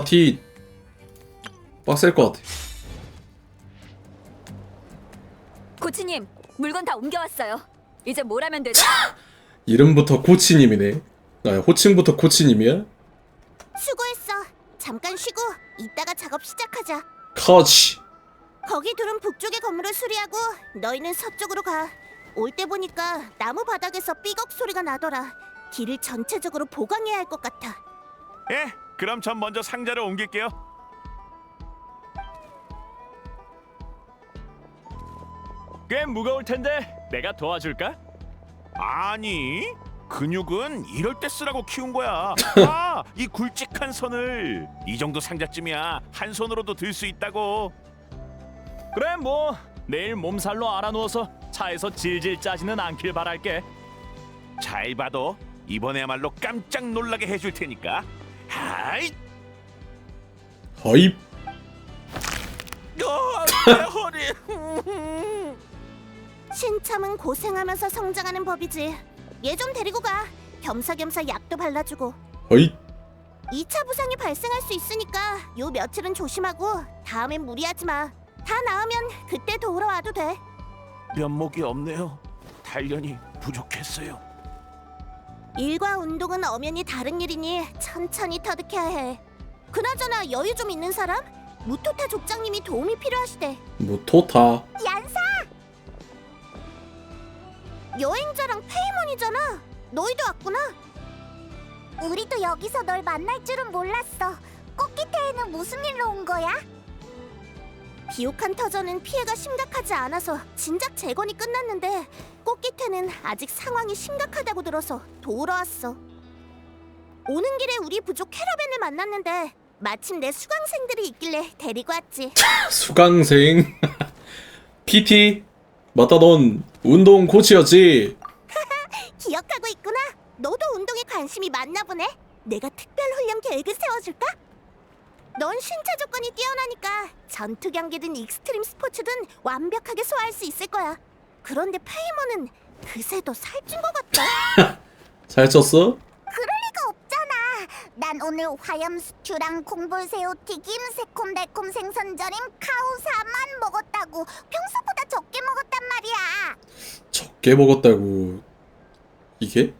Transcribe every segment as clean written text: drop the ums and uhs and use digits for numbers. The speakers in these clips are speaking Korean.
티 빡셀 것 같아. 코치님, 물건 다 옮겨왔어요. 이제 뭘 하면 되죠? 이름부터 코치님이네. 아, 호칭부터 코치님이야? 수고했어. 잠깐 쉬고 이따가 작업 시작하자. 코치. 거기 둘은 북쪽의 건물을 수리하고 너희는 서쪽으로 가. 올 때 보니까 나무 바닥에서 삐걱 소리가 나더라. 길을 전체적으로 보강해야 할 것 같아. 예, 그럼 전 먼저 상자를 옮길게요. 꽤 무거울 텐데 내가 도와줄까? 아니, 근육은 이럴 때 쓰라고 키운 거야. 아, 이 굵직한 선을 이 정도 상자쯤이야 한 손으로도 들 수 있다고. 그래, 뭐 내일 몸살로 알아누워서 차에서 질질 짜지는 않길 바랄게. 잘 봐도 이번에야말로 깜짝 놀라게 해줄 테니까. 하이, 하입. 내 허리. 신참은 고생하면서 성장하는 법이지. 얘 좀 데리고 가. 겸사겸사 약도 발라주고. 하입. 2차 부상이 발생할 수 있으니까 요 며칠은 조심하고 다음엔 무리하지 마. 다 나으면 그때 도우러 와도 돼. 면목이 없네요. 단련이 부족했어요. 일과 운동은 엄연히 다른 일이니 천천히 터득해야 해. 그나저나 여유 좀 있는 사람? 무토타 족장님이 도움이 필요하시대. 뭐 토타. 얀사! 여행자랑 페이몬이잖아. 너희도 왔구나. 우리도 여기서 널 만날 줄은 몰랐어. 꽃기태에는 무슨 일로 온 거야? 비옥한 터전은 피해가 심각하지 않아서 진작 재건이 끝났는데 꽃기태는 아직 상황이 심각하다고 들어서 도우러 왔어. 오는 길에 우리 부족 캐러밴을 만났는데 마침 내 수강생들이 있길래 데리고 왔지. 수강생. PT. 맞다, 넌 운동 코치였지. 기억하고 있구나. 너도 운동에 관심이 많나 보네. 내가 특별 훈련 계획을 세워줄까? 넌 신체 조건이 뛰어나니까 전투 경기든 익스트림 스포츠든 완벽하게 소화할 수 있을 거야. 그런데 페이머는 그새도 살찐 것 같다. 살쪘어? 그럴 리가 없잖아. 난 오늘 화염 스튜랑 콩볼새우 튀김, 새콤달콤 생선절임, 카우사만 먹었다고. 평소보다 적게 먹었단 말이야. 적게 먹었다고. 이게?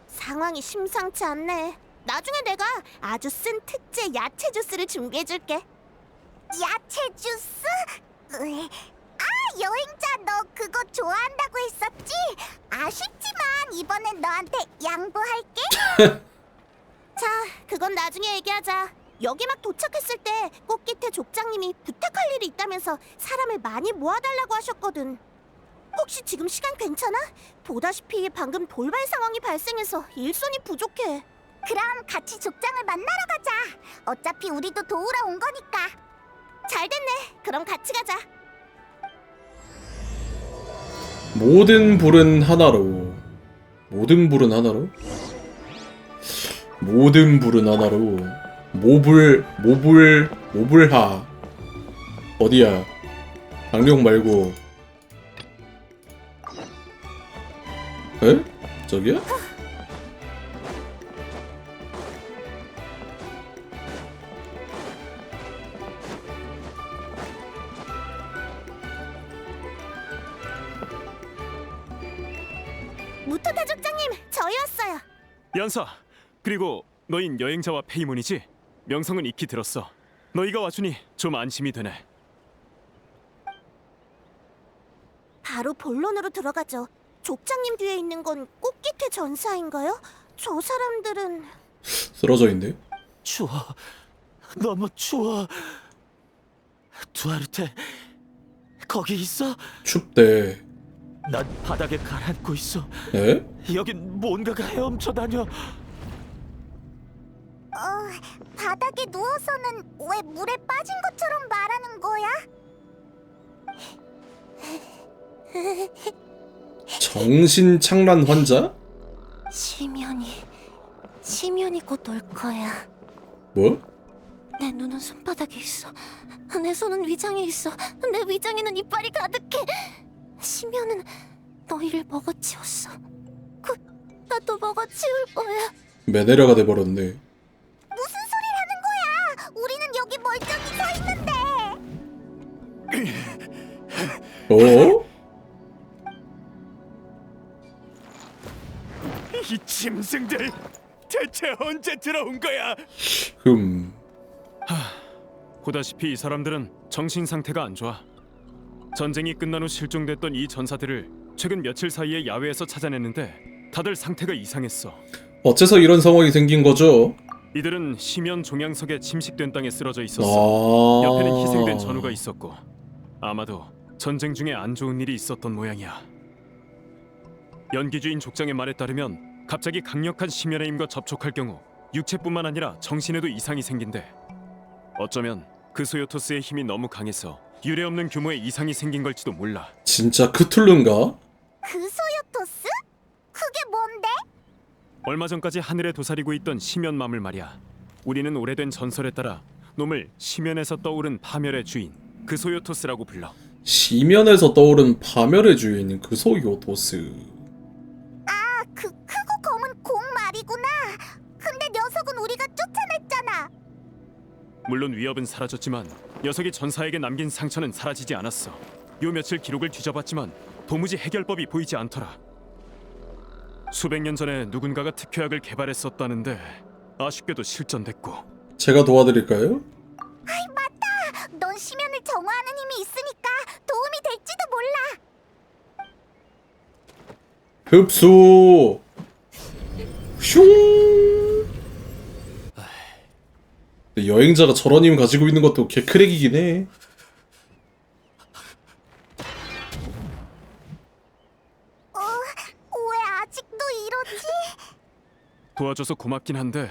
상황이 심상치 않네. 나중에 내가 아주 쓴 특제 야채 주스를 준비해줄게. 야채 주스? 아, 여행자 너 그거 좋아한다고 했었지? 아쉽지만 이번엔 너한테 양보할게. 자, 그건 나중에 얘기하자. 여기 막 도착했을 때 꽃기태 족장님이 부탁할 일이 있다면서 사람을 많이 모아달라고 하셨거든. 혹시 지금 시간 괜찮아? 보다시피 방금 돌발 상황이 발생해서 일손이 부족해. 그럼 같이 족장을 만나러 가자. 어차피 우리도 도우러 온 거니까. 잘 됐네. 그럼 같이 가자. 모든 불은 하나로. 모든 불은 하나로? 모든 불은 하나로. 모불하. 어디야? 강룡 말고. 에? 저기야? 무토타 족장님, 저희 왔어요. 연사, 그리고 너흰 여행자와 페이몬이지? 명성은 익히 들었어. 너희가 와주니 좀 안심이 되네. 바로 본론으로 들어가죠. 족장님 뒤에 있는 건 꽃기태 전사인가요? 저 사람들은... 쓰러져 있네. 추워. 너무 추워. 두아르테, 거기 있어? 춥대. 난 바닥에 가라앉고 있어. 에? 여긴 뭔가가 헤엄쳐 다녀. 바닥에 누워서는 왜 물에 빠진 것처럼 말하는 거야? 정신착란 환자? 시면이 곧 올 거야. 뭐? 내 눈은 손바닥에 있어. 내 손은 위장에 있어. 내 위장에는 이빨이 가득해. 시면은 너희를 먹어치웠어. 곧 나도 먹어치울 거야. 매내려가 돼버렸네. 무슨 소리야? 어? 이 짐승들 대체 언제 들어온 거야? 흠. 보다시피 이 사람들은 정신 상태가 안 좋아. 전쟁이 끝난 후 실종됐던 이 전사들을 최근 며칠 사이에 야외에서 찾아냈는데 다들 상태가 이상했어. 어째서 이런 상황이 생긴 거죠? 이들은 심연 종양석에 침식된 땅에 쓰러져 있었어. 아. 옆에는 희생된 전우가 있었고 아마도 전쟁 중에 안 좋은 일이 있었던 모양이야. 연기주인 족장의 말에 따르면 갑자기 강력한 심연의 힘과 접촉할 경우 육체뿐만 아니라 정신에도 이상이 생긴대. 어쩌면 그 소요토스의 힘이 너무 강해서 유례없는 규모의 이상이 생긴 걸지도 몰라. 진짜 크툴루인가? 그소요토스? 그게 뭔데? 얼마 전까지 하늘에 도사리고 있던 심연맘을 말이야. 우리는 오래된 전설에 따라 놈을 심연에서 떠오른 파멸의 주인 그 소요토스라고 불러. 시면에서 떠오른 파멸의 주인 그 소요토스. 아, 그 크고 검은 공 말이구나. 근데 녀석은 우리가 쫓아냈잖아. 물론 위협은 사라졌지만 녀석이 전사에게 남긴 상처는 사라지지 않았어. 요 며칠 기록을 뒤져봤지만 도무지 해결법이 보이지 않더라. 수백 년 전에 누군가가 특효약을 개발했었다는데 아쉽게도 실전됐고. 제가 도와드릴까요? 아이, 맞다. 넌 심연을 정화하는 힘이 있으니까 도움이 될지도 몰라. 흡수. 슝. 근데 여행자가 저런 힘 가지고 있는 것도 개크랙이긴 해. 왜 아직도 이러지? 도와줘서 고맙긴 한데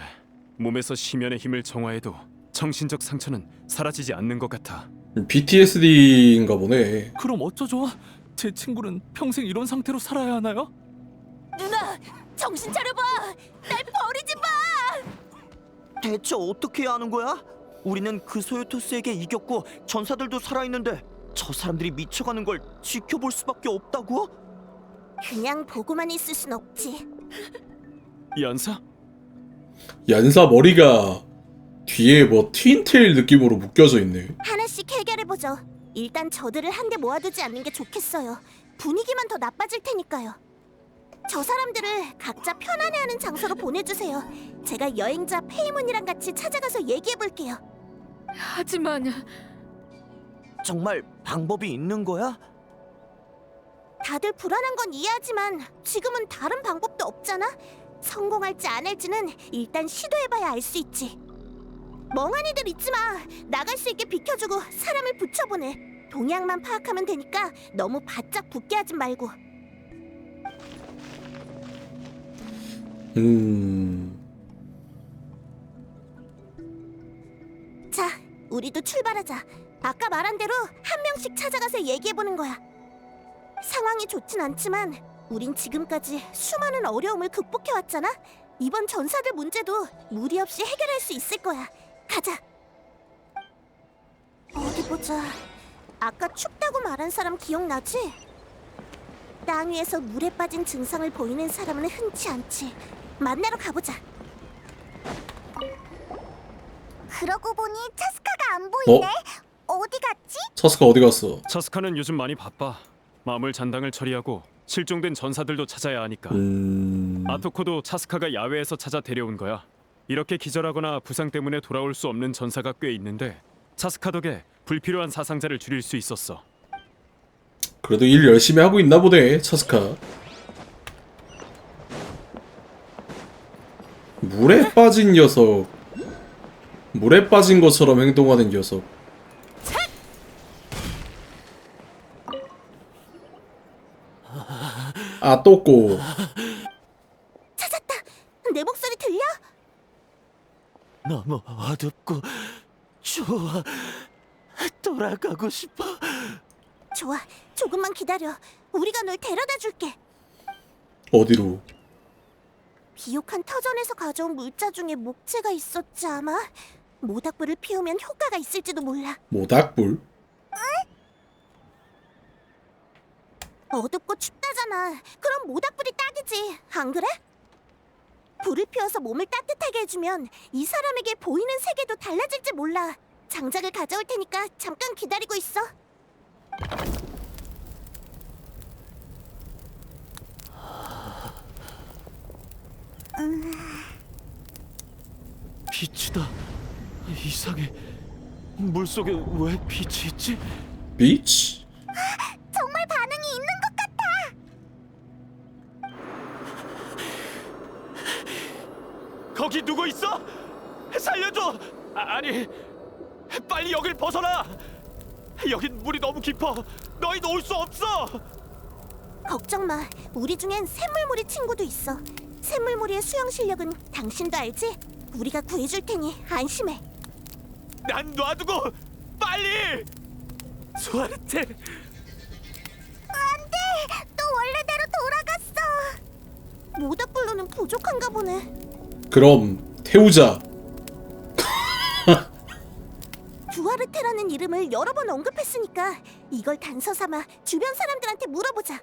몸에서 심연의 힘을 정화해도 정신적 상처는 사라지지 않는 것 같아. PTSD인가 보네. 그럼 어쩌죠? 제 친구는 평생 이런 상태로 살아야 하나요? 누나, 정신 차려봐. 날 버리지 마. 대체 어떻게 해야 하는 거야? 우리는 그 소요토스에게 이겼고 전사들도 살아있는데 저 사람들이 미쳐가는 걸 지켜볼 수밖에 없다고? 그냥 보고만 있을 순 없지. 연사? 얀사 머리가 뒤에 뭐 트윈테일 느낌으로 묶여져 있네. 하나씩 해결해보죠. 일단 저들을 한데 모아두지 않는 게 좋겠어요. 분위기만 더 나빠질 테니까요. 저 사람들을 각자 편안해하는 장소로 보내주세요. 제가 여행자 페이몬이랑 같이 찾아가서 얘기해볼게요. 하지만 정말 방법이 있는 거야? 다들 불안한 건 이해하지만 지금은 다른 방법도 없잖아. 성공할지 안 할지는 일단 시도해봐야 알 수 있지. 멍하니들 있지 마. 나갈 수 있게 비켜주고 사람을 붙여보내. 동향만 파악하면 되니까 너무 바짝 붙게 하지 말고. 자, 우리도 출발하자. 아까 말한 대로 한 명씩 찾아가서 얘기해보는 거야. 상황이 좋진 않지만 우린 지금까지 수많은 어려움을 극복해왔잖아. 이번 전사들 문제도 무리 없이 해결할 수 있을 거야. 가자. 어디 보자. 아까 춥다고 말한 사람 기억나지? 땅 위에서 물에 빠진 증상을 보이는 사람은 흔치 않지. 만나러 가보자. 그러고 보니 차스카가 안 보이네. 어디 갔지? 차스카 어디 갔어? 차스카는 요즘 많이 바빠. 마물 잔당을 처리하고 실종된 전사들도 찾아야 하니까. 아토코도 차스카가 야외에서 찾아 데려온 거야. 이렇게 기절하거나 부상 때문에 돌아올 수 없는 전사가 꽤 있는데 차스카 덕에 불필요한 사상자를 줄일 수 있었어. 그래도 일 열심히 하고 있나 보네, 차스카. 물에 빠진 녀석. 물에 빠진 것처럼 행동하는 녀석. 아, 또꼬. 찾았다. 내 목소리 들려? 너무 어둡고 추워. 돌아가고 싶어. 좋아. 조금만 기다려. 우리가 널 데려다 줄게. 어디로? 비옥한 터전에서 가져온 물자 중에 목재가 있었지 아마? 모닥불을 피우면 효과가 있을지도 몰라. 모닥불? 어둡고 춥다잖아. 그럼 모닥불이 딱이지. 안 그래? 불을 피워서 몸을 따뜻하게 해주면 이 사람에게 보이는 세계도 달라질지 몰라. 장작을 가져올 테니까 잠깐 기다리고 있어. 빛이다. 이상해. 물속에 왜 빛이 있지? 비치? 정말 반응이 있는 것 같아. 거기 누구 있어? 살려줘! 아니, 빨리 여길 벗어나! 여긴 물이 너무 깊어. 너희 놓을 수 없어. 걱정 마. 우리 중엔 샘물무리 친구도 있어. 샘물무리의 수영 실력은 당신도 알지? 우리가 구해줄 테니 안심해. 난 놔두고 빨리. 수아르테. 안돼. 또 원래대로 돌아갔어. 모닥불로는 부족한가 보네. 그럼 태우자. 두아르테라는 이름을 여러 번 언급했으니까 이걸 단서 삼아 주변 사람들한테 물어보자.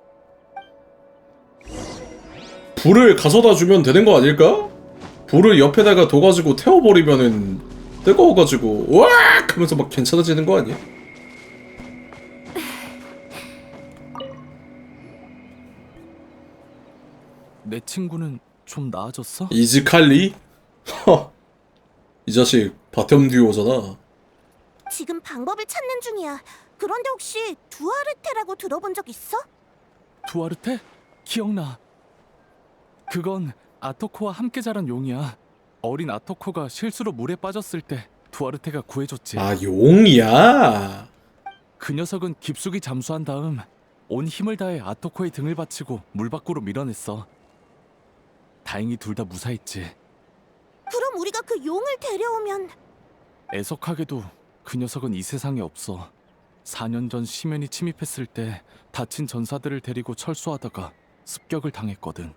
불을 가져다 주면 되는 거 아닐까? 불을 옆에다가 둬가지고 태워버리면은 뜨거워가지고 으악 하면서 막 괜찮아지는 거 아니야? 내 친구는 좀 나아졌어? 이즈칼리? 허, 이 자식 바텀 듀오잖아. 지금 방법을 찾는 중이야. 그런데 혹시 두아르테라고 들어본 적 있어? 두아르테? 기억나. 그건 아토코와 함께 자란 용이야. 어린 아토코가 실수로 물에 빠졌을 때 두아르테가 구해줬지. 아 용이야? 그 녀석은 깊숙이 잠수한 다음 온 힘을 다해 아토코의 등을 받치고 물 밖으로 밀어냈어. 다행히 둘 다 무사했지. 그럼 우리가 그 용을 데려오면 애석하게도 그 녀석은 이 세상에 없어. 4년 전 심연이 침입했을 때 다친 전사들을 데리고 철수하다가 습격을 당했거든.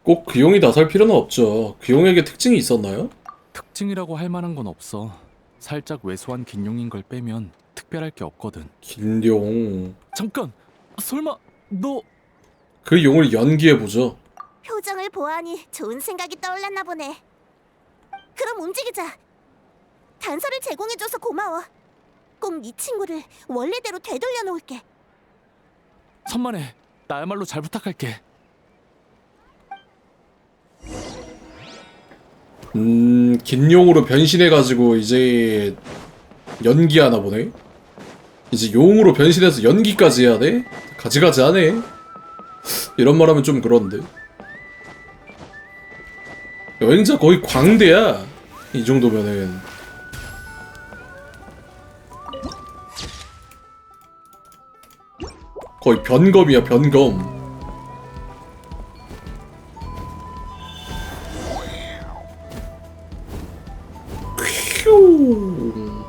꼭 그 용이 나설 필요는 없죠. 그 용에게 특징이 있었나요? 특징이라고 할 만한 건 없어. 살짝 왜소한 긴 용인 걸 빼면 특별할 게 없거든. 긴 용. 잠깐! 설마 너... 그 용을 연기해보죠. 표정을 보아하니 좋은 생각이 떠올랐나 보네. 그럼 움직이자. 단서를 제공해줘서 고마워. 꼭 네 친구를 원래대로 되돌려 놓을게. 천만에 나야말로 잘 부탁할게. 긴 용으로 변신해가지고 이제 연기하나 보네. 이제 용으로 변신해서 연기까지 해야 돼? 가지가지 하네. 이런 말 하면 좀 그런데. 여행자 거의 광대야. 이 정도면은. 거의 변검이야, 변검. 퓨.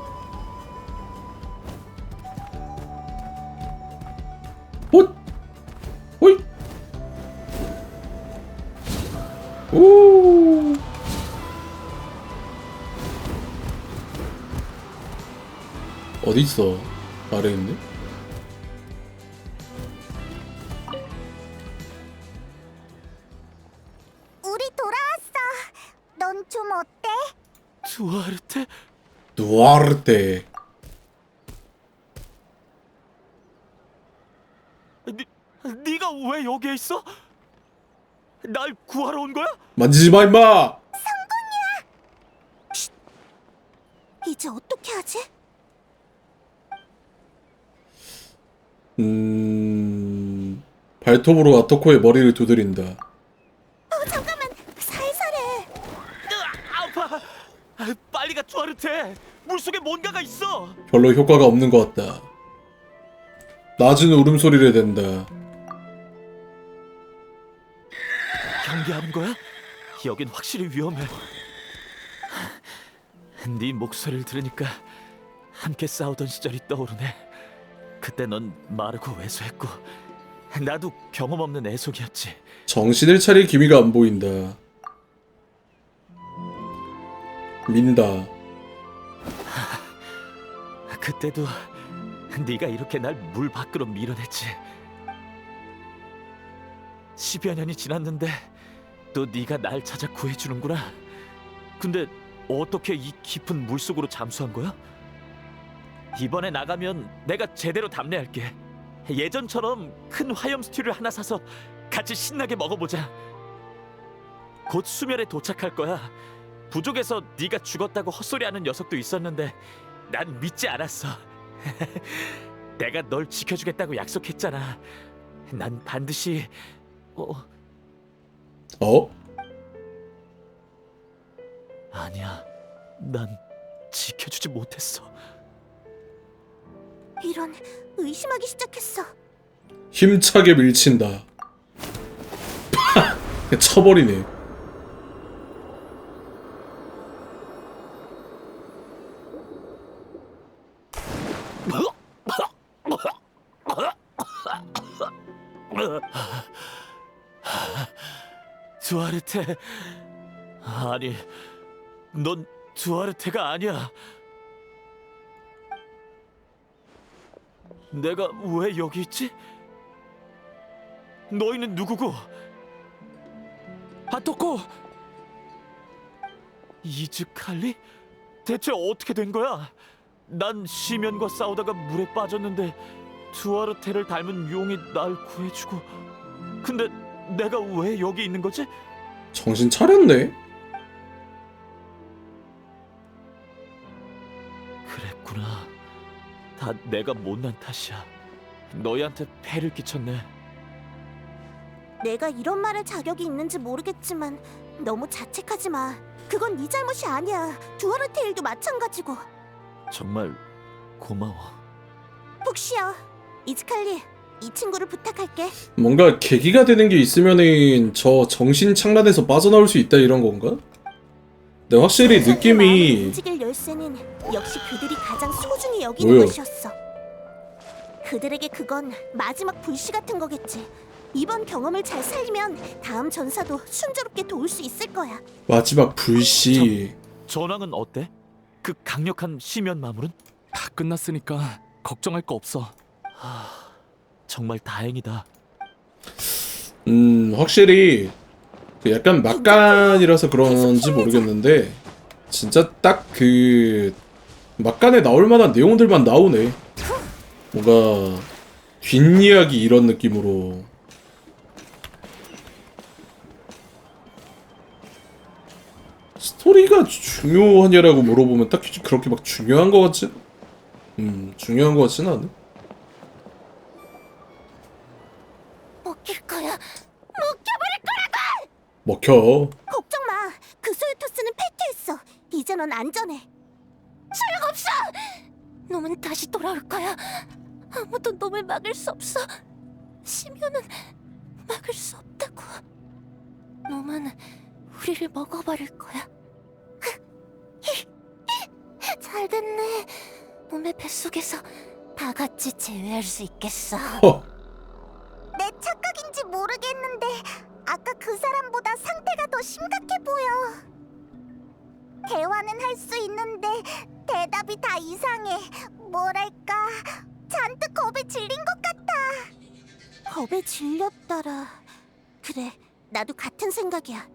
헛. 호이. 오. 어디 있어? 아래 있네. 우리 돌아왔어. 넌 좀 어때? 두아르테? 누아르테. 네가 왜 여기에 있어? 날 구하러 온 거야? 만지지 마 임마. 이제 어떻게 하지? 발톱으로 아토코의 머리를 두드린다. 잠깐만. 살살해. 아파! 빨리 가, 두아르테! 물속에 뭔가가 있어! 별로 효과가 없는 것 같다. 낮은 울음소리를 댄다. 경계하는 거야? 여긴 확실히 위험해. 네 목소리를 들으니까 함께 싸우던 시절이 떠오르네. 그때 넌 마르고 왜소했고 나도 경험 없는 애속이었지. 정신을 차릴 기미가 안 보인다. 민다. 그때도 네가 이렇게 날 물 밖으로 밀어냈지. 10여 년이 지났는데 또 네가 날 찾아 구해주는구나. 근데 어떻게 이 깊은 물속으로 잠수한 거야? 이번에 나가면 내가 제대로 답례할게. 예전처럼 큰 화염 스튜를 하나 사서 같이 신나게 먹어보자. 곧 수면에 도착할 거야. 부족에서 네가 죽었다고 헛소리하는 녀석도 있었는데 난 믿지 않았어. 내가 널 지켜주겠다고 약속했잖아. 난 반드시 어? 아니야. 난 지켜주지 못했어. 이런, 의심하기 시작했어. 힘차게 밀친다. 쳐버리네. 두아르테. 아니, 넌 두아르테가 아니야. 내가 왜 여기 있지? 너희는 누구고? 아토코! 이즈칼리? 대체 어떻게 된 거야? 난 시면과 싸우다가 물에 빠졌는데 두아르테를 닮은 용이 날 구해주고, 근데 내가 왜 여기 있는 거지? 정신 차렸네. 그랬구나. 다 내가 못난 탓이야. 너희한테 폐를 끼쳤네. 내가 이런 말할 자격이 있는지 모르겠지만 너무 자책하지 마. 그건 네 잘못이 아니야. 두아르테 일도 마찬가지고. 정말 고마워. 푹 쉬어. 이즈칼리, 이 친구를 부탁할게. 뭔가 계기가 되는 게 있으면은 저 정신 착란에서 빠져나올 수 있다 이런 건가? 근데 확실히 마음을 느낌이 움직일 열쇠는 역시 그들이 가장 소중히 여기는 뭐요? 것이었어. 그들에게 그건 마지막 불씨 같은 거겠지. 이번 경험을 잘 살리면 다음 전사도 순조롭게 도울 수 있을 거야. 마지막 불씨. 전황은 어때? 그 강력한 시면 마물은? 다 끝났으니까 걱정할 거 없어. 정말 다행이다. 확실히 그 약간 막간이라서 그런지 모르겠는데 진짜 딱 그 막간에 나올 만한 내용들만 나오네. 뭔가 뒷이야기 이런 느낌으로. 스토리가 중요하냐라고 물어보면 딱히 그렇게 막 중요한 거 같지? 중요한 거 같지는 않네. 먹힐 거야. 먹혀. 걱정 마. 그 소유토스는 패퇴했어. 이제 넌 안전해. 소용없어. 놈은 다시 돌아올 거야. 아무도 놈을 막을 수 없어. 시면은 막을 수 없다고. 놈은 우리를 먹어버릴 거야. 잘 됐네. 놈의 뱃속에서 다 같이 제외할 수 있겠어. 허. 내 착각인지 모르겠는데 아까 그 사람보다 상태가 더 심각해 보여. 대화는 할 수 있는데 대답이 다 이상해. 뭐랄까, 잔뜩 겁에 질린 것 같아. 겁에 질렸더라. 그래, 나도 같은 생각이야.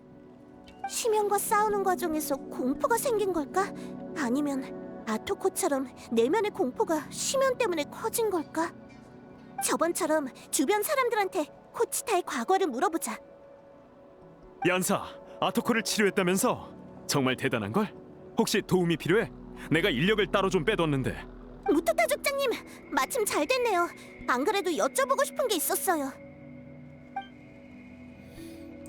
시면과 싸우는 과정에서 공포가 생긴 걸까? 아니면 아토코처럼 내면의 공포가 시면 때문에 커진 걸까? 저번처럼 주변 사람들한테 코치타의 과거를 물어보자. 연사, 아토코를 치료했다면서? 정말 대단한 걸? 혹시 도움이 필요해? 내가 인력을 따로 좀 빼뒀는데. 무토타 족장님, 마침 잘 됐네요. 안 그래도 여쭤보고 싶은 게 있었어요.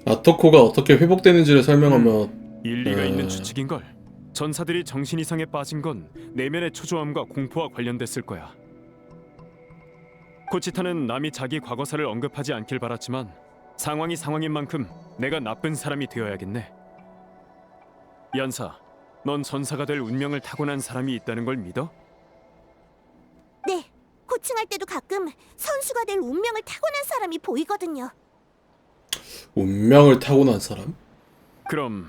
아토코가 어떻게 회복되는지를 설명하면 일리가 있는 추측인 걸. 전사들이 정신 이상에 빠진 건 내면의 초조함과 공포와 관련됐을 거야. 코치타는 남이 자기 과거사를 언급하지 않길 바랐지만 상황이 상황인 만큼 내가 나쁜 사람이 되어야겠네. 연사, 넌 전사가 될 운명을 타고난 사람이 있다는 걸 믿어? 네, 코칭할 때도 가끔 선수가 될 운명을 타고난 사람이 보이거든요. 운명을 타고난 사람? 그럼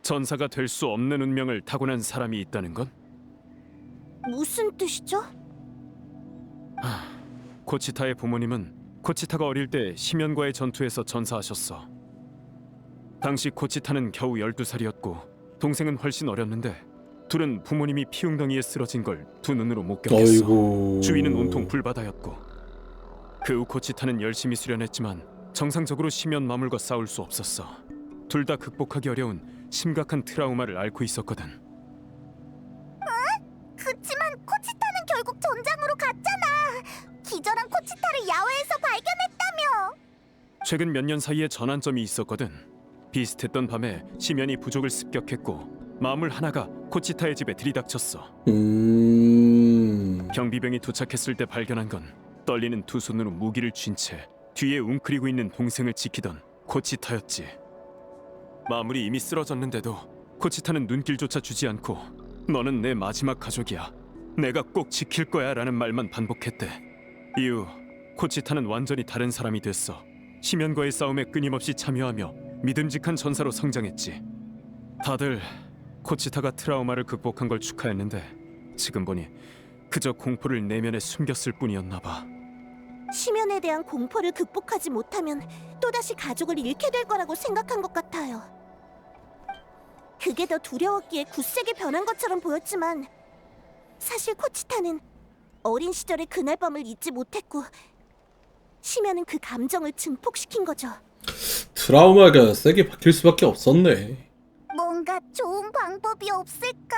전사가 될 수 없는 운명을 타고난 사람이 있다는 건? 무슨 뜻이죠? 코치타의 부모님은 코치타가 어릴 때 시면과의 전투에서 전사하셨어. 당시 코치타는 겨우 12살이었고 동생은 훨씬 어렸는데 둘은 부모님이 피웅덩이에 쓰러진 걸 두 눈으로 목격했어. 아이고. 주위는 온통 불바다였고 그 후 코치타는 열심히 수련했지만 정상적으로 심연 마물과 싸울 수 없었어. 둘 다 극복하기 어려운 심각한 트라우마를 앓고 있었거든. 그치만 코치타는 결국 전장으로 갔잖아. 기절한 코치타를 야외에서 발견했다며. 최근 몇 년 사이에 전환점이 있었거든. 비슷했던 밤에 심연이 부족을 습격했고 마물 하나가 코치타의 집에 들이닥쳤어. 경비병이 도착했을 때 발견한 건 떨리는 두 손으로 무기를 쥔 채 뒤에 웅크리고 있는 동생을 지키던 코치타였지. 마물이 이미 쓰러졌는데도 코치타는 눈길조차 주지 않고 너는 내 마지막 가족이야. 내가 꼭 지킬 거야 라는 말만 반복했대. 이후 코치타는 완전히 다른 사람이 됐어. 심연과의 싸움에 끊임없이 참여하며 믿음직한 전사로 성장했지. 다들 코치타가 트라우마를 극복한 걸 축하했는데 지금 보니 그저 공포를 내면에 숨겼을 뿐이었나 봐. 심연에 대한 공포를 극복하지 못하면 또다시 가족을 잃게 될 거라고 생각한 것 같아요. 그게 더 두려웠기에 굳세게 변한 것처럼 보였지만 사실 코치타는 어린 시절의 그날 밤을 잊지 못했고 심연은 그 감정을 증폭시킨 거죠. 트라우마가 세게 박힐 수밖에 없었네. 뭔가 좋은 방법이 없을까?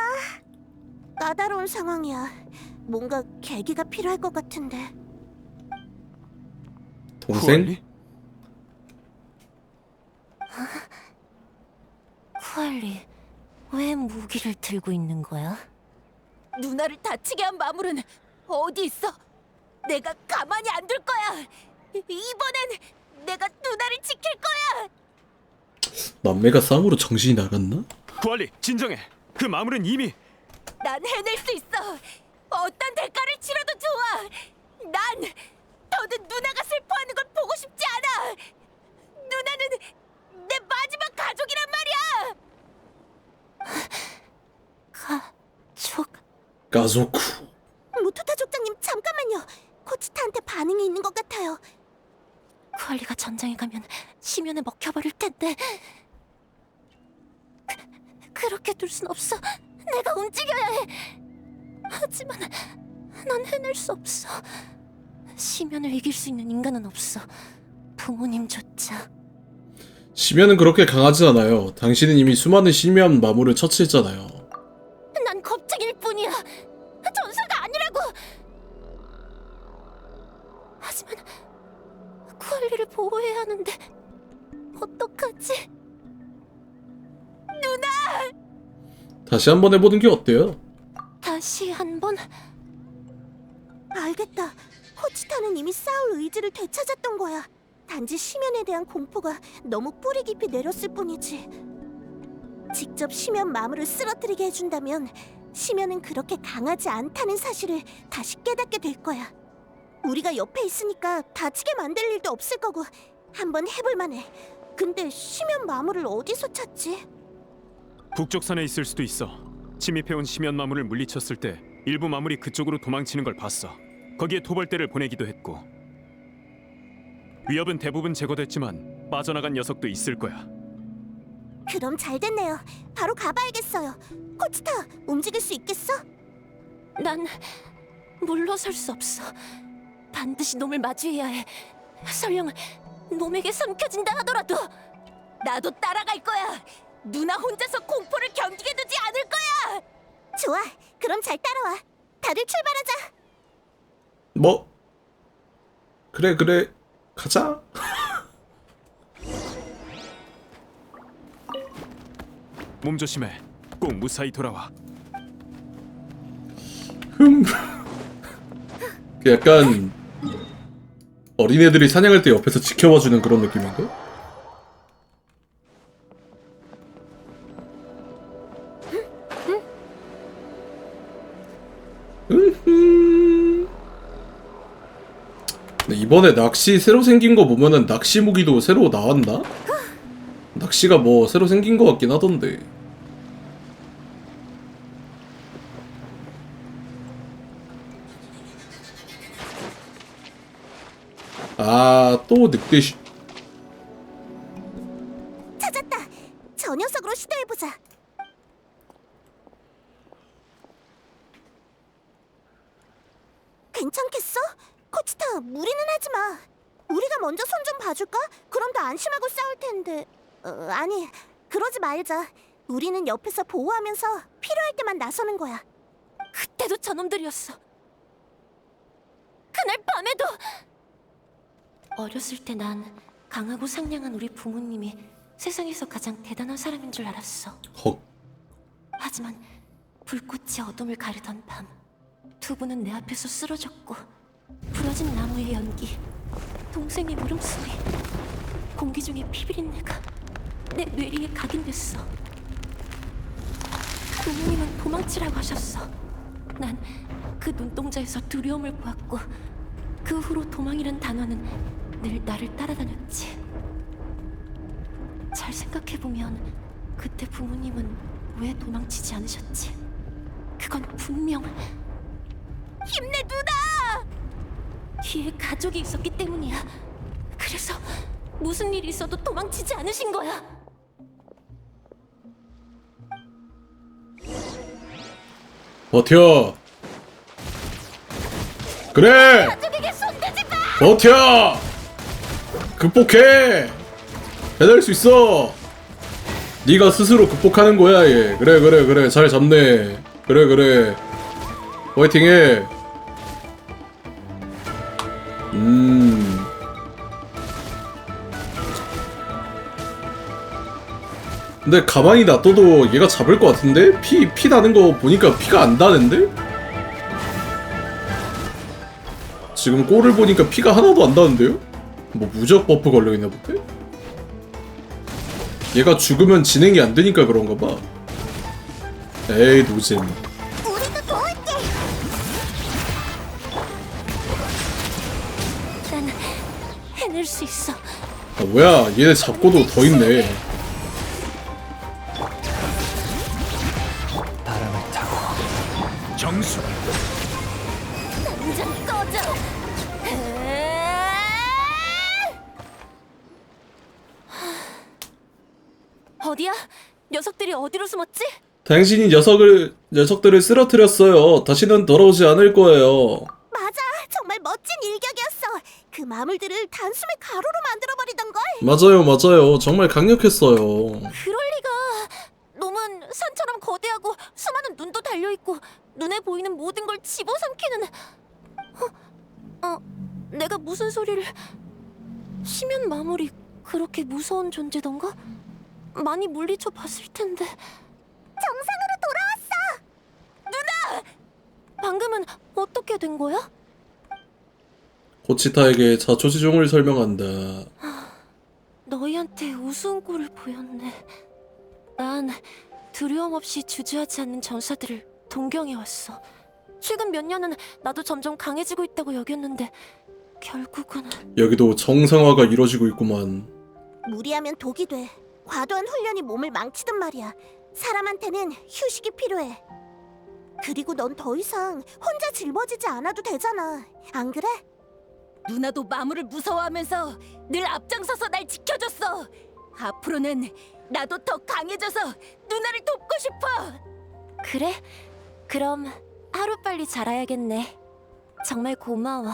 까다로운 상황이야. 뭔가 계기가 필요할 것 같은데. 동생? 후알리? 쿠알리, 왜 무기를 들고 있는 거야? 누나를 다치게 한 마물은 어디 있어? 내가 가만히 안 둘 거야. 이번엔 내가 누나를 지킬 거야. 남매가 싸움으로 정신이 나갔나? 후알리 진정해. 그 마물은 이미 난 해낼 수 있어. 어떤 대가를 치러도 좋아. 난 더는 누나가 슬퍼하는 걸 보고 싶지 않아. 누나는 내 마지막 가족이란 말이야. 가족... 가조쿠. 무토타 족장님 잠깐만요. 코치타한테 반응이 있는 것 같아요. 쿠알리가 전장에 가면 심연에 먹혀버릴 텐데 그렇게 둘 순 없어. 내가 움직여야 해. 하지만 난 해낼 수 없어. 심연을 이길 수 있는 인간은 없어. 부모님조차. 심연은 그렇게 강하지 않아요. 당신은 이미 수많은 심연 마물을 처치했잖아요. 난 겁쟁이일 뿐이야. 전사가 아니라고. 하지만 쿠알리를 보호해야 하는데 어떡하지? 다시 한번 해보는 게 어때요? 다시 한번. 알겠다. 코치타는 이미 싸울 의지를 되찾았던 거야. 단지 심연에 대한 공포가 너무 뿌리 깊이 내렸을 뿐이지. 직접 심연 마물을 쓰러뜨리게 해준다면 심연은 그렇게 강하지 않다는 사실을 다시 깨닫게 될 거야. 우리가 옆에 있으니까 다치게 만들 일도 없을 거고 한번 해볼 만해. 근데 심연 마물을 어디서 찾지? 북쪽 산에 있을 수도 있어. 침입해온 심연 마물을 물리쳤을 때 일부 마물이 그쪽으로 도망치는 걸 봤어. 거기에 토벌대를 보내기도 했고. 위협은 대부분 제거됐지만 빠져나간 녀석도 있을 거야. 그럼 잘 됐네요. 바로 가봐야겠어요. 코치타, 움직일 수 있겠어? 난 물러설 수 없어. 반드시 놈을 마주해야 해. 설령 놈에게 삼켜진다 하더라도. 나도 따라갈 거야. 누나 혼자서 공포를 견디게 두지 않을 거야. 좋아, 그럼 잘 따라와. 다들 출발하자. 뭐? 그래 가자. 몸 조심해. 꼭 무사히 돌아와. 약간 어린애들이 사냥할 때 옆에서 지켜봐주는 그런 느낌인가? 근데 이번에 낚시 새로 생긴 거 보면은 낚시 무기도 새로 나왔나? 낚시가 뭐 새로 생긴 거 같긴 하던데. 아, 또 늑대 찾았다. 저 녀석으로 시도해보자. 괜찮겠어? 코치타, 무리는 하지 마. 우리가 먼저 손 좀 봐줄까? 그럼 더 안심하고 싸울 텐데. 아니, 그러지 말자. 우리는 옆에서 보호하면서 필요할 때만 나서는 거야. 그때도 저놈들이었어. 그날 밤에도. 어렸을 때 난 강하고 상냥한 우리 부모님이 세상에서 가장 대단한 사람인 줄 알았어. 헉. 하지만 불꽃이 어둠을 가르던 밤, 두 분은 내 앞에서 쓰러졌고 부러진 나무의 연기, 동생의 울음소리, 공기 중에 피비린내가 내 뇌리에 각인됐어. 부모님은 도망치라고 하셨어. 난 그 눈동자에서 두려움을 보았고 그 후로 도망이란 단어는 늘 나를 따라다녔지. 잘 생각해보면 그때 부모님은 왜 도망치지 않으셨지? 그건 분명 힘내 누나! 뒤에 가족이 있었기 때문이야. 그래서 무슨 일이 있어도 도망치지 않으신 거야. 버텨. 그래. 가족에게 손대지 마! 버텨. 극복해. 해낼 수 있어. 네가 스스로 극복하는 거야 얘. 그래 잘 잡네. 그래 화이팅해. 근데 가만히 놔둬도 얘가 잡을 것 같은데? 피 나는 거 보니까 피가 안 나는데? 지금 꼴을 보니까 피가 하나도 안 나는데요? 뭐 무적 버프 걸려있나 본데? 얘가 죽으면 진행이 안 되니까 그런가 봐. 에이 노잼. 우리도 도울게. 난 해낼 수 있어. 아 뭐야 얘네 잡고도 더 있네. 정수. 당장 꺼져! 어디야? 녀석들이 어디로 숨었지? 당신이 녀석들을 쓰러뜨렸어요. 다시는 돌아오지 않을 거예요. 맞아, 정말 멋진 일격이었어. 그 마물들을 단숨에 가루로 만들어버리던 걸. 맞아요. 정말 강력했어요. 그럴 리가. 놈은 산처럼 거대하고 수많은 눈도 달려있고 눈에 보이는 모든 걸 집어삼키는. 내가 무슨 소리를... 심연 마물이 그렇게 무서운 존재던가? 많이 물리쳐 봤을 텐데. 정상으로 돌아왔어. 방금은 어떻게 된 거야? 고치타에게 자초지종을 설명한다. 너희한테 우스운 꼴을 보였네. 난 두려움 없이 주저하지 않는 전사들을 동경해왔어. 최근 몇 년은 나도 점점 강해지고 있다고 여겼는데 결국은... 여기도 정상화가 이루어지고 있구만. 무리하면 독이 돼. 과도한 훈련이 몸을 망치단 말이야. 사람한테는 휴식이 필요해. 그리고 넌 더 이상 혼자 짊어지지 않아도 되잖아. 안 그래? 누나도 마물을 무서워하면서 늘 앞장서서 날 지켜줬어. 앞으로는 나도 더 강해져서 누나를 돕고 싶어. 그래? 그럼 하루빨리 자라야겠네. 정말 고마워.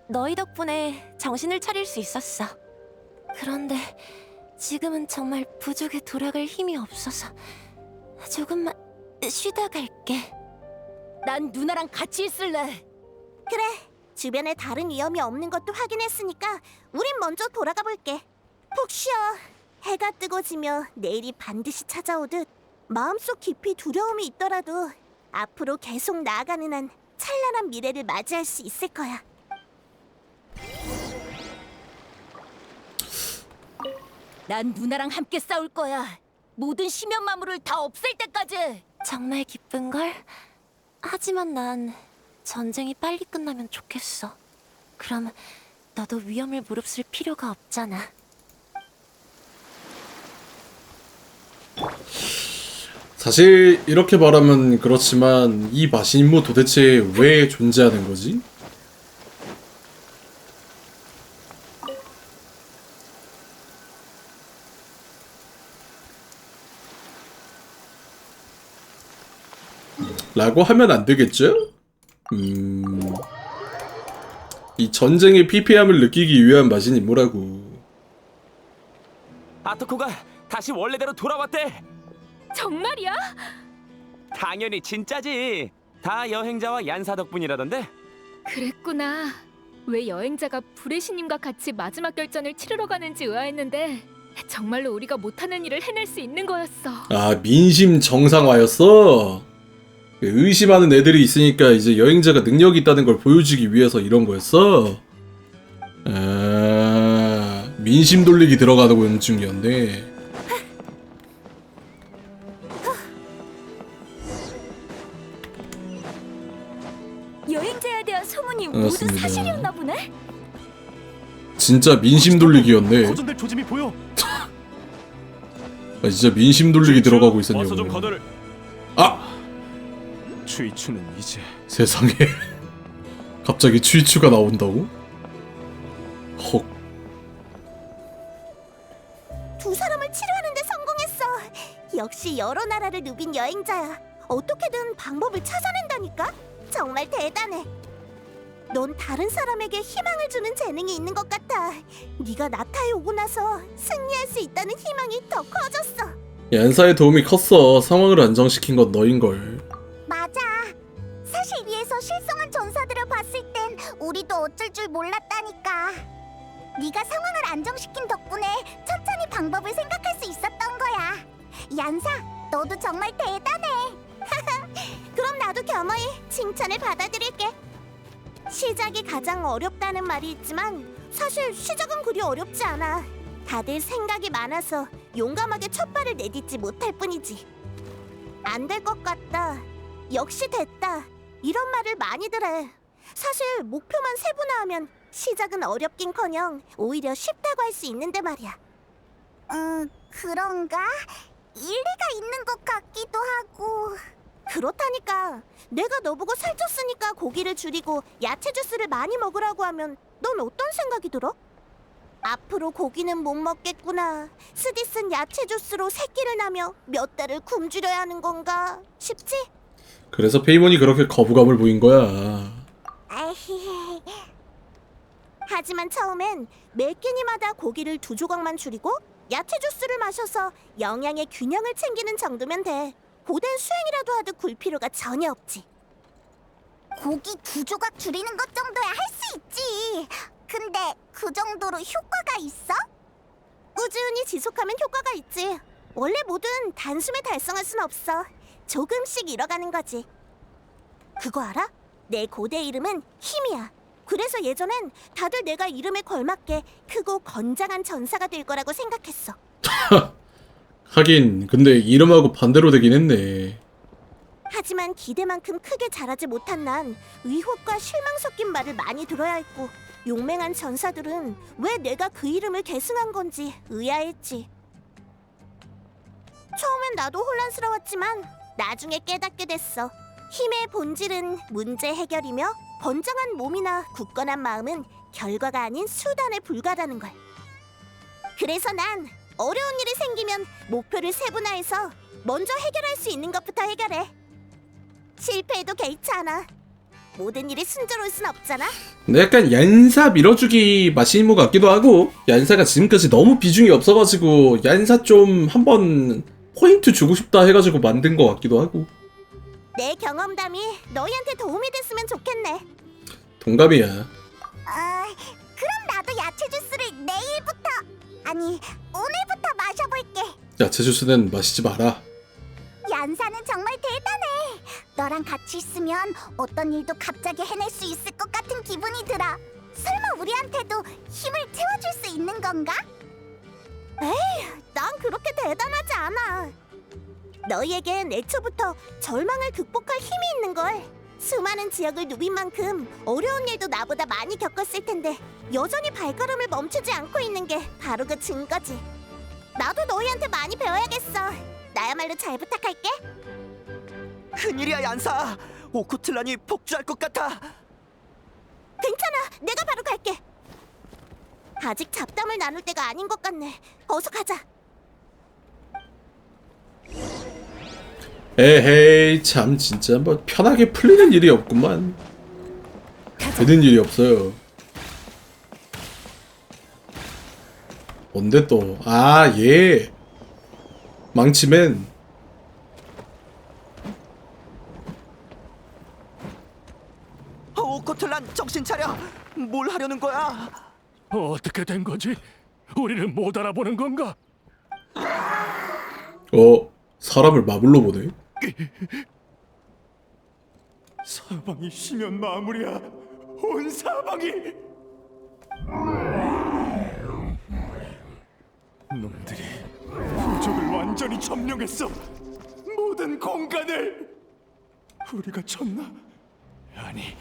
너희 덕분에 정신을 차릴 수 있었어. 그런데 지금은 정말 부족에 돌아갈 힘이 없어서 조금만 쉬다 갈게. 난 누나랑 같이 있을래. 그래. 주변에 다른 위험이 없는 것도 확인했으니까 우린 먼저 돌아가 볼게. 푹 쉬어. 해가 뜨고 지며 내일이 반드시 찾아오듯 마음속 깊이 두려움이 있더라도 앞으로 계속 나아가는 한 찬란한 미래를 맞이할 수 있을 거야. 난 누나랑 함께 싸울 거야. 모든 심연 마물을 다 없앨 때까지. 정말 기쁜걸? 하지만 난 전쟁이 빨리 끝나면 좋겠어. 그럼 너도 위험을 무릅쓸 필요가 없잖아. 사실 이렇게 말하면 그렇지만 이 마신임무 도대체 왜 존재하는 거지? 라고 하면 안 되겠죠? 이 전쟁의 피폐함을 느끼기 위한 맛인 임무라고. 아토코가 다시 원래대로 돌아왔대. 정말이야? 당연히 진짜지. 다 여행자와 얀사 덕분이라던데. 그랬구나. 왜 여행자가 불의 신님과 같이 마지막 결전을 치르러 가는지 의아했는데 정말로 우리가 못하는 일을 해낼 수 있는 거였어. 아, 민심 정상화였어? 의심하는 애들이 있으니까 이제 여행자가 능력이 있다는 걸 보여주기 위해서 이런 거였어? 아, 민심 돌리기 들어가는 중이었네. 여행자에 대한 소문이 반갑습니다. 모두 사실이었나 보네? 진짜 민심 돌리기였네. 거전될 조짐이 보여. 아, 진짜 민심 돌리기 들어가고 와서 좀 있었냐고. 거절을. 아! 추이추는 이제 세상에. 갑자기 추이추가 나온다고? 헉. 두 사람을 치료하는데 성공했어. 역시 여러 나라를 누빈 여행자야. 어떻게든 방법을 찾아낸다니까? 정말 대단해. 넌 다른 사람에게 희망을 주는 재능이 있는 것 같아. 네가 나타에 오고 나서 승리할 수 있다는 희망이 더 커졌어. 얀사의 도움이 컸어. 상황을 안정시킨 건 너인걸. 맞아. 사실 위에서 실성한 전사들을 봤을 땐 우리도 어쩔 줄 몰랐다니까. 네가 상황을 안정시킨 덕분에 천천히 방법을 생각할 수 있었던 거야. 얀사, 너도 정말 대단해. 그럼 나도 겸허히 칭찬을 받아들일게. 시작이 가장 어렵다는 말이 있지만 사실 시작은 그리 어렵지 않아. 다들 생각이 많아서 용감하게 첫 발을 내딛지 못할 뿐이지. 안 될 것 같다. 역시 됐다. 이런 말을 많이들 해. 사실 목표만 세분화하면 시작은 어렵긴커녕 오히려 쉽다고 할 수 있는데 말이야. 그런가? 일리가 있는 것 같기도 하고. 그렇다니까. 내가 너보고 살쪘으니까 고기를 줄이고 야채 주스를 많이 먹으라고 하면 넌 어떤 생각이 들어? 앞으로 고기는 못 먹겠구나. 스디슨 야채 주스로 새끼를 낳며 몇 달을 굶주려야 하는 건가 싶지? 그래서 페이몬이 그렇게 거부감을 보인 거야. 하지만 처음엔 매 끼니마다 고기를 2조각만 줄이고 야채 주스를 마셔서 영양의 균형을 챙기는 정도면 돼. 고된 수행이라도 하듯 굴 필요가 전혀 없지. 고기 2조각 줄이는 것 정도야 할 수 있지. 근데 그 정도로 효과가 있어? 꾸준히 지속하면 효과가 있지. 원래 뭐든 단숨에 달성할 순 없어. 조금씩 잃어가는 거지. 그거 알아? 내 고대 이름은 힘이야. 그래서 예전엔 다들 내가 이름에 걸맞게 크고 건장한 전사가 될 거라고 생각했어. 하긴 근데 이름하고 반대로 되긴 했네. 하지만 기대만큼 크게 자라지 못한 난 의혹과 실망 섞인 말을 많이 들어야 했고, 용맹한 전사들은 왜 내가 그 이름을 계승한 건지 의아했지. 처음엔 나도 혼란스러웠지만 나중에 깨닫게 됐어. 힘의 본질은 문제 해결이며 건장한 몸이나 굳건한 마음은 결과가 아닌 수단에 불과하다는 걸. 그래서 난 어려운 일이 생기면 목표를 세분화해서 먼저 해결할 수 있는 것부터 해결해. 실패해도 개의치 않아. 모든 일이 순조로울 순 없잖아. 근데 약간 얀사 밀어주기 맛인 것 같기도 하고, 얀사가 지금까지 너무 비중이 없어가지고 얀사 좀 한번 포인트 주고 싶다 해가지고 만든 것 같기도 하고. 내 경험담이 너희한테 도움이 됐으면 좋겠네. 동감이야. 그럼 나도 야채 주스를 내일부터, 아니 오늘부터 마셔볼게. 야채 주스는 마시지 마라. 얀사는 정말 대단해. 너랑 같이 있으면 어떤 일도 갑자기 해낼 수 있을 것 같은 기분이 들어. 설마 우리한테도 힘을 채워줄 수 있는 건가? 에이, 난 그렇게 대단하지 않아. 너희에겐 애초부터 절망을 극복할 힘이 있는 걸. 수많은 지역을 누빈 만큼 어려운 일도 나보다 많이 겪었을 텐데 여전히 발걸음을 멈추지 않고 있는 게 바로 그 증거지. 나도 너희한테 많이 배워야겠어. 나야말로 잘 부탁할게. 큰일이야 얀사. 오쿠틀란이 폭주할 것 같아. 괜찮아, 내가 바로 갈게. 아직 잡담을 나눌 때가 아닌 것 같네. 어서 가자. 에헤이 참 진짜 뭐 편하게 풀리는 일이 없구만. 되는 일이 없어요. 뭔데 또? 아, 얘. 망치맨. 오코틀란 정신 차려. 뭘 하려는 거야? 어떻게 된 거지? 우리를 못 알아보는 건가? 사람을 마블로 보네. 사방이 심연 마무리야. 온 사방이. 놈들이 부족을 완전히 점령했어. 모든 공간을. 우리가 쳤나? 아니,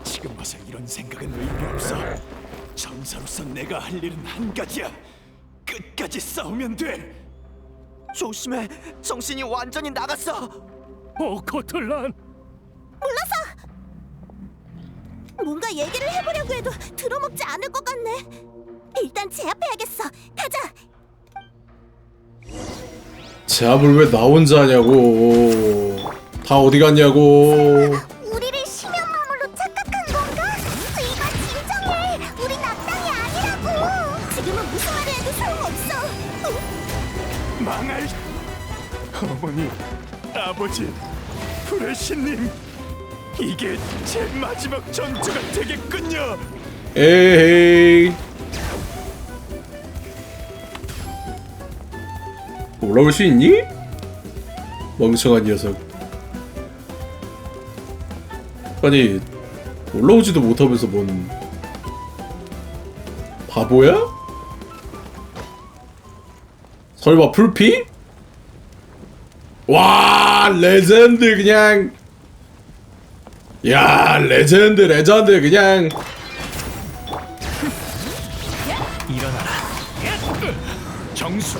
지금 와서 이런 생각은 의미 없어. 전사로서 내가 할 일은 한 가지야. 끝까지 싸우면 돼. 조심해. 정신이 완전히 나갔어. 오코틀란! 뭔가 얘기를 해보려고 해도 들어먹지 않을 것 같네. 일단 제압해야겠어. 가자. 제압을 왜 나 혼자 하냐고. 다 어디 갔냐고. 우리를 심연마물로 착각한 건가? 이봐 진정해. 우린 악당이 아니라고. 지금은 무슨 말을 해도 소용없어. 망할 어머니, 아버지, 불의 신님. 이게 제 마지막 전투가 되겠군요. 에헤이. 올라올 수 있니? 멍청한 녀석. 아니, 올라오지도 못하면서 뭔 바보야? 설마 풀피? 와, 레전드 그냥. 야, 레전드 그냥. 정수.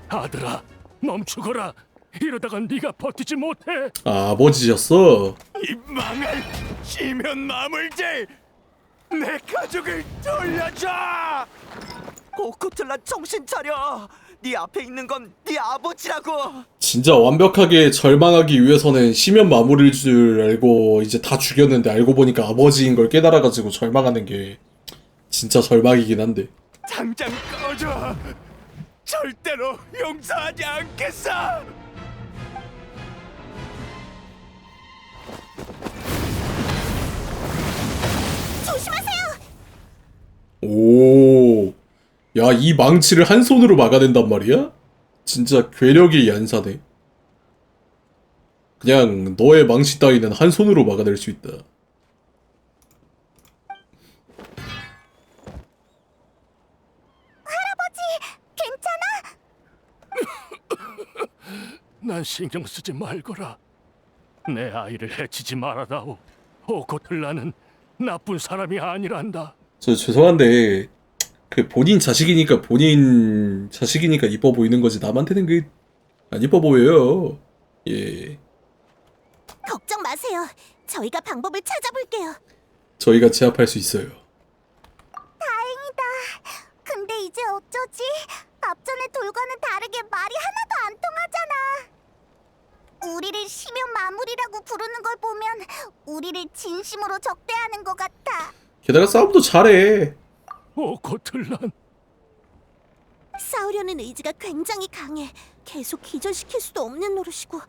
아들아, 멈추거라. 이러다가 네가 버티지 못해. 아버지였어. 이 망할 심연 마물들. 내 가족을 돌려줘. 오코틀란 정신 차려. 네 앞에 있는 건 네 아버지라고. 진짜 완벽하게 절망하기 위해서는 심연 마무리일 줄 알고 이제 다 죽였는데 알고 보니까 아버지인 걸 깨달아가지고 절망하는 게 진짜 절망이긴 한데. 당장 꺼져. 절대로 용서하지 않겠어. 조심하세요. 오, 야, 이 망치를 한 손으로 막아낸단 말이야? 진짜 괴력의 연사네. 그냥 너의 망치 따위는 한 손으로 막아낼 수 있다. 난 신경 쓰지 말거라. 내 아이를 해치지 말아다오. 오코틀란은 나쁜 사람이 아니란다. 저 죄송한데 그 본인 자식이니까 이뻐 보이는 거지 남한테는 그 안 이뻐 보여요. 예, 걱정 마세요. 저희가 방법을 찾아볼게요. 저희가 제압할 수 있어요. 다행이다. 근데 이제 어쩌지? 앞전의 돌과는 다르게 말이 하나도 안 통하잖아. 우리를 심연 마무리라고 부르는 걸 보면 우리를 진심으로 적대하는 것 같아. 게다가 싸움도 잘해. 오코틀란, 싸우려는 의지가 굉장히 강해. 계속 기절시킬 수도 없는 노릇이고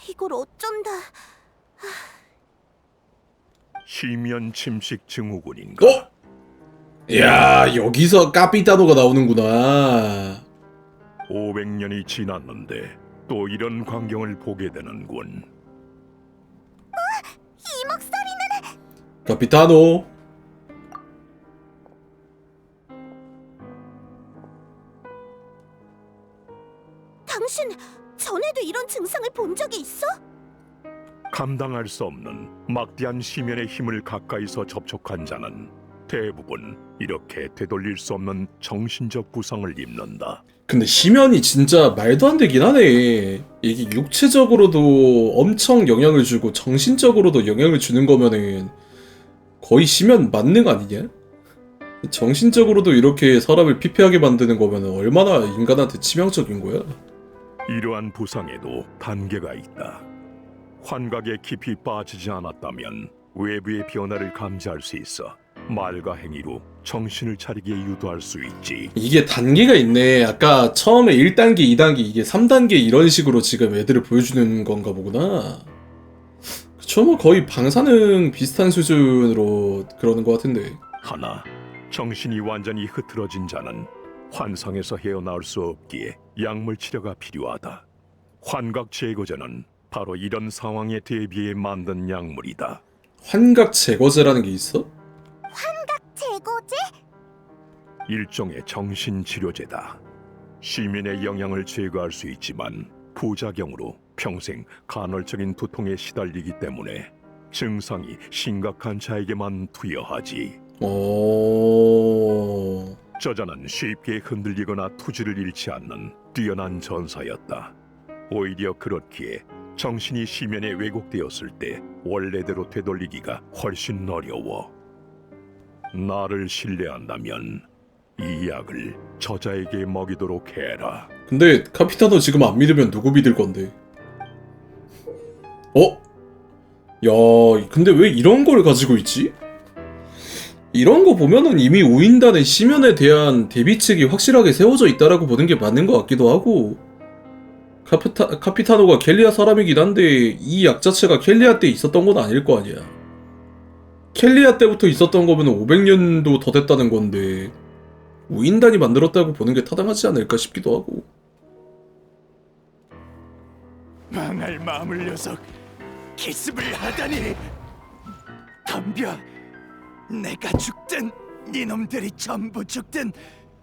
이걸 어쩐다. 심연 침식 증후군인가? 어? 야, 여기서 까피타노가 나오는구나. 500년이 지났는데 또 이런 광경을 보게 되는군. 이 목소리는 까피타노. 당신 전에도 이런 증상을 본 적이 있어? 감당할 수 없는 막대한 심연의 힘을 가까이서 접촉한 자는 대부분 이렇게 되돌릴 수 없는 정신적 부상을 입는다. 근데 심연이 진짜 말도 안 되긴 하네. 이게 육체적으로도 엄청 영향을 주고 정신적으로도 영향을 주는 거면은 거의 심연 만능 아니냐? 정신적으로도 이렇게 사람을 피폐하게 만드는 거면은 얼마나 인간한테 치명적인 거야? 이러한 부상에도 단계가 있다. 환각에 깊이 빠지지 않았다면 외부의 변화를 감지할 수 있어 말과 행위로 정신을 차리게 유도할 수 있지. 이게 단계가 있네. 아까 처음에 1단계, 2단계, 이게 3단계 이런 식으로 지금 애들을 보여주는 건가 보구나. 그쵸, 뭐 거의 방사능 비슷한 수준으로 그러는 것 같은데. 하나, 정신이 완전히 흐트러진 자는 환상에서 헤어나올 수 없기에 약물 치료가 필요하다. 환각 제거제는 바로 이런 상황에 대비해 만든 약물이다. 환각 제거제라는 게 있어? 제거제? 일종의 정신치료제다. 시민의 영향을 제거할 수 있지만 부작용으로 평생 간헐적인 두통에 시달리기 때문에 증상이 심각한 자에게만 투여하지. 저자는 쉽게 흔들리거나 투지를 잃지 않는 뛰어난 전사였다. 오히려 그렇기에 정신이 심연에 왜곡되었을 때 원래대로 되돌리기가 훨씬 어려워. 나를 신뢰한다면 이 약을 저자에게 먹이도록 해라. 근데 카피타노 지금 안 믿으면 누구 믿을 건데? 야, 근데 왜 이런 걸 가지고 있지? 이런 거 보면은 이미 우인단의 심연에 대한 대비책이 확실하게 세워져 있다라고 보는 게 맞는 것 같기도 하고, 카피타노가 켈리아 사람이긴 한데 이 약 자체가 켈리아 때 있었던 건 아닐 거 아니야. 켈리아 때부터 있었던 거면 500년도 더 됐다는 건데 우인단이 만들었다고 보는 게 타당하지 않을까 싶기도 하고. 망할 마물 녀석, 기습을 하다니. 덤벼. 내가 죽든 니놈들이 전부 죽든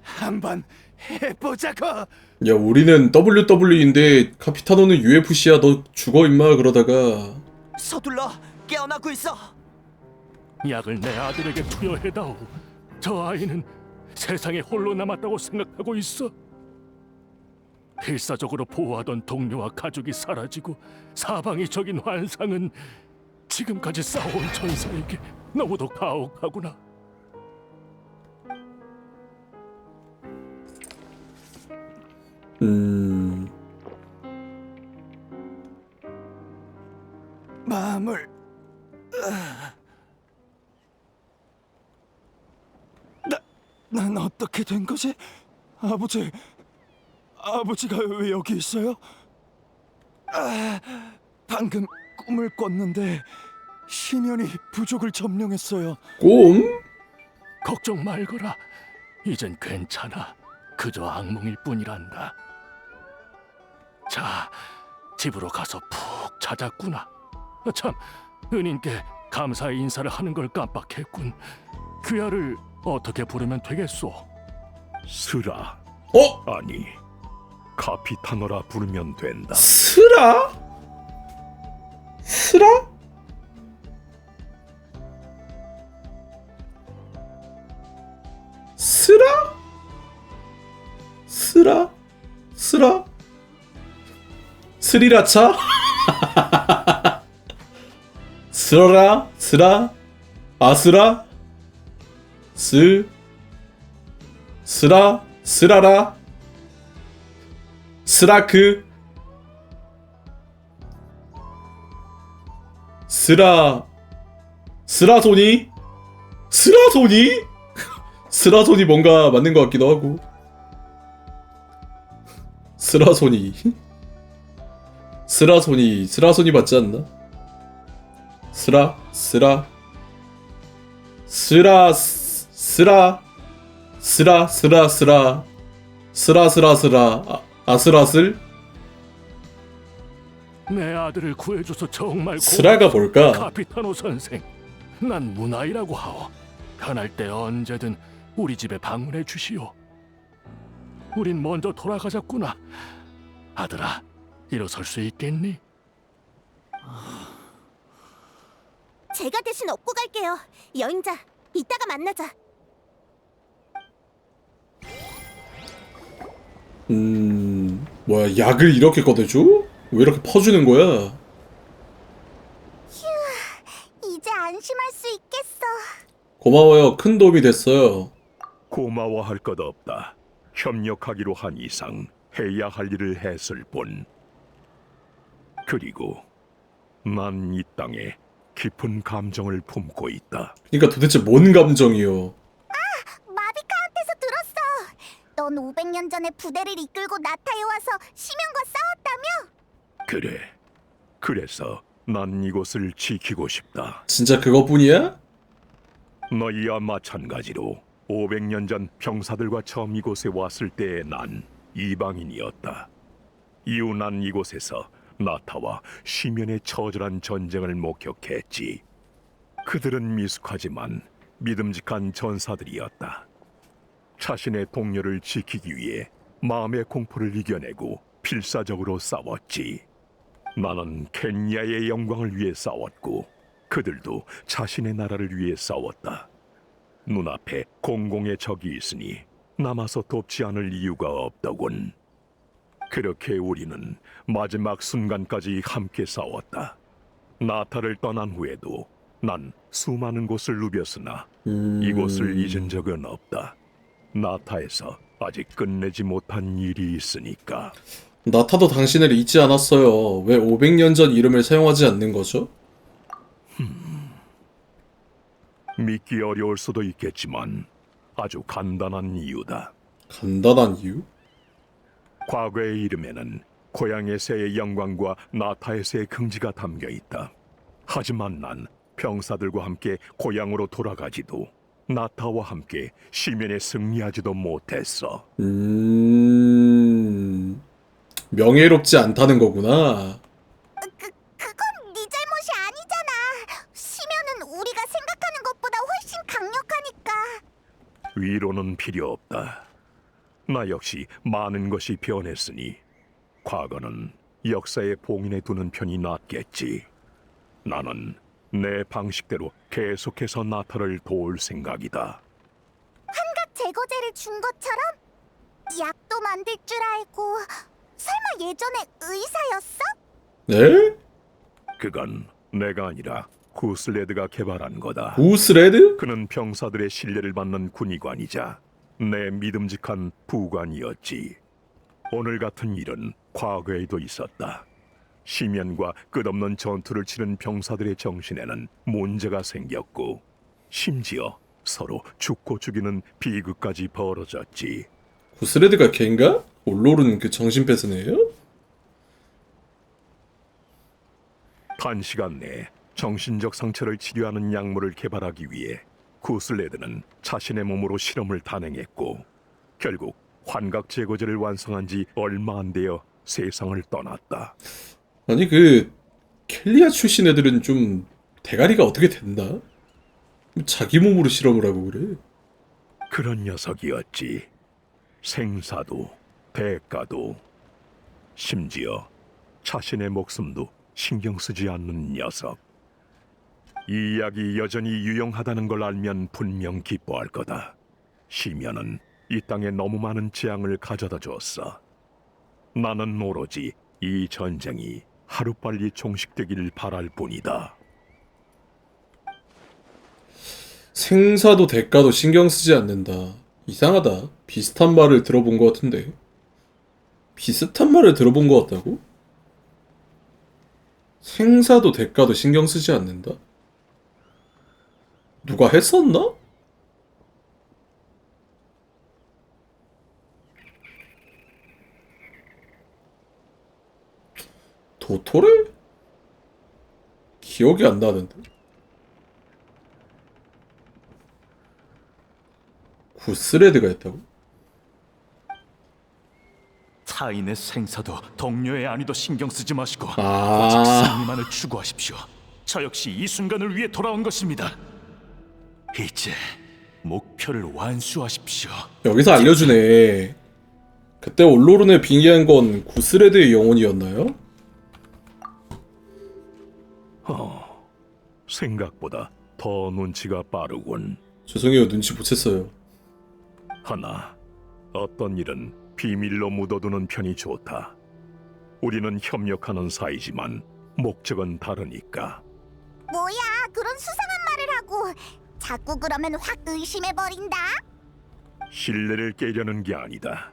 한번 해보자고. 야, 우리는 WWE인데 카피타노는 UFC야. 너 죽어 임마. 그러다가 서둘러 깨어나고 있어. 약을 내 아들에게 투여해다오. 저 아이는 세상에 홀로 남았다고 생각하고 있어. 필사적으로 보호하던 동료와 가족이 사라지고 사방이 적인 환상은 지금까지 싸워온 전사에게 너무도 가혹하구나. 마음을 난 어떻게 된 거지? 아버지가 왜 여기 있어요? 방금 꿈을 꿨는데 심연이 부족을 점령했어요. 꿈? 걱정 말거라. 이젠 괜찮아. 그저 악몽일 뿐이란다. 자, 집으로 가서 푹 자자꾸나. 참, 은인께 감사의 인사를 하는 걸 깜빡했군. 귀하를 어떻게 부르면 되겠소? 스라. 아니, 카피타노라 부르면 된다. 스라? 스라? 스라? 스라? 스라? 스리라차? 스라라? 스라? 아스라? 스라? 스라라? 스라크? 스라소니? 스라소니? 스라소니 뭔가 맞는 것 같기도 하고. 스라소니 맞지 않나? 스라 아슬아슬? 내 아들을 구해줘서 정말 스라가 뭘까? 카피타노 선생, 난 문아이라고 하오. 편할 때 언제든 우리 집에 방문해 주시오. 우린 먼저 돌아가자꾸나. 아들아, 일어설 수 있겠니? 제가 대신 업고 갈게요. 여행자, 이따가 만나자. 뭐야, 약을 이렇게 꺼내줘? 왜 이렇게 퍼주는 거야? 이제 안심할 수 있겠어. 고마워요. 큰 도움이 됐어요. 고마워할 것 없다. 협력하기로 한 이상 해야 할 일을 했을 뿐. 그리고 난 이 땅에 깊은 감정을 품고 있다. 그러니까 도대체 뭔 감정이요? 마비카한테서 들었어. 넌 500년 전에 부대를 이끌고 나타에 와서 시면과 싸웠다며? 그래. 그래서 난 이곳을 지키고 싶다. 진짜 그것뿐이야? 너희와 마찬가지로 500년 전 병사들과 처음 이곳에 왔을 때의 난 이방인이었다. 이후 난 이곳에서 나타와 시면의 처절한 전쟁을 목격했지. 그들은 미숙하지만 믿음직한 전사들이었다. 자신의 동료를 지키기 위해 마음의 공포를 이겨내고 필사적으로 싸웠지. 나는 켄야의 영광을 위해 싸웠고 그들도 자신의 나라를 위해 싸웠다. 눈앞에 공공의 적이 있으니 남아서 돕지 않을 이유가 없더군. 그렇게 우리는 마지막 순간까지 함께 싸웠다. 나타를 떠난 후에도 난 수많은 곳을 누볐으나 이곳을 잊은 적은 없다. 나타에서 아직 끝내지 못한 일이 있으니까. 나타도 당신을 잊지 않았어요. 왜 500년 전 이름을 사용하지 않는 거죠? 믿기 어려울 수도 있겠지만 아주 간단한 이유다. 간단한 이유? 과거의 이름에는 고향에서의 영광과 나타에서의 긍지가 담겨 있다. 하지만 난 병사들과 함께 고향으로 돌아가지도 나타와 함께 시면에 승리하지도 못했어. 명예롭지 않다는 거구나. 그건 네 잘못이 아니잖아. 시면은 우리가 생각하는 것보다 훨씬 강력하니까. 위로는 필요 없다. 나 역시 많은 것이 변했으니 과거는 역사에 봉인해 두는 편이 낫겠지. 나는 내 방식대로 계속해서 나타를 도울 생각이다. 환각 제거제를 준 것처럼? 약도 만들 줄 알고 설마 예전에 의사였어? 네? 그건 내가 아니라 구슬레드가 개발한 거다. 우스레드? 그는 병사들의 신뢰를 받는 군의관이자 내 믿음직한 부관이었지. 오늘 같은 일은 과거에도 있었다. 시면과 끝없는 전투를 치른 병사들의 정신에는 문제가 생겼고 심지어 서로 죽고 죽이는 비극까지 벌어졌지. 구스레드가 걔인가? 올로르는 그 정신 뺏은 애예요? 단시간 내에 정신적 상처를 치료하는 약물을 개발하기 위해 구슬레드는 자신의 몸으로 실험을 단행했고 결국 환각 제거제를 완성한 지 얼마 안 되어 세상을 떠났다. 아니 그 켈리아 출신 애들은 좀 대가리가 어떻게 된다? 자기 몸으로 실험을 하고 그래. 그런 녀석이었지. 생사도 대가도 심지어 자신의 목숨도 신경 쓰지 않는 녀석. 이 약이 여전히 유용하다는 걸 알면 분명 기뻐할 거다. 시면은 이 땅에 너무 많은 재앙을 가져다 줬어. 나는 오로지 이 전쟁이 하루빨리 종식되기를 바랄 뿐이다. 생사도 대가도 신경 쓰지 않는다. 이상하다. 비슷한 말을 들어본 것 같은데. 비슷한 말을 들어본 것 같다고? 생사도 대가도 신경 쓰지 않는다? 누가 했었나? 도토레? 기억이 안 나는데. 구스레드가 했다고? 타인의 생사도 동료의 안위도 신경 쓰지 마시고 오직 아, 승리만을 추구하십시오. 저 역시 이 순간을 위해 돌아온 것입니다. 이제 목표를 완수하십시오. 여기서 알려주네. 그때 올로른에 빙의한 건 구스레드의 영혼이었나요? 생각보다 더 눈치가 빠르군. 죄송해요, 눈치 못 챘어요. 하나, 어떤 일은 비밀로 묻어두는 편이 좋다. 우리는 협력하는 사이지만 목적은 다르니까. 뭐야, 그런 수상한 말을 하고 자꾸 그러면 확 의심해버린다. 신뢰를 깨려는 게 아니다.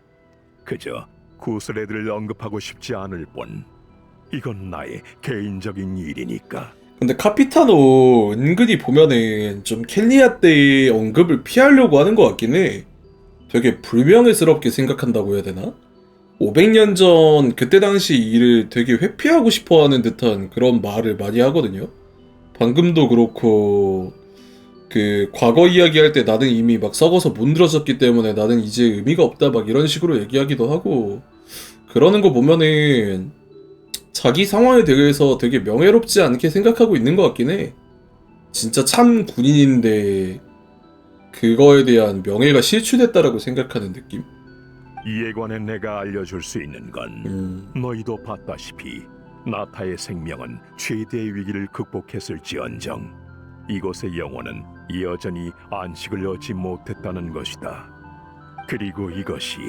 그저 구슬레드를 언급하고 싶지 않을 뿐. 이건 나의 개인적인 일이니까. 근데 카피타노 은근히 보면은 좀 켈리아 때의 언급을 피하려고 하는 것 같긴 해. 되게 불명예스럽게 생각한다고 해야 되나? 500년 전 그때 당시 일을 되게 회피하고 싶어하는 듯한 그런 말을 많이 하거든요. 방금도 그렇고 그 과거 이야기할 때 나는 이미 막 썩어서 문드러졌기 때문에 나는 이제 의미가 없다 막 이런 식으로 얘기하기도 하고 그러는 거 보면은 자기 상황에 대해서 되게 명예롭지 않게 생각하고 있는 것 같긴 해. 진짜 참 군인인데 그거에 대한 명예가 실추됐다라고 생각하는 느낌? 이에 관해 내가 알려줄 수 있는 건 너희도 봤다시피 나타의 생명은 최대의 위기를 극복했을지언정 이곳의 영혼은 여전히 안식을 얻지 못했다는 것이다. 그리고 이것이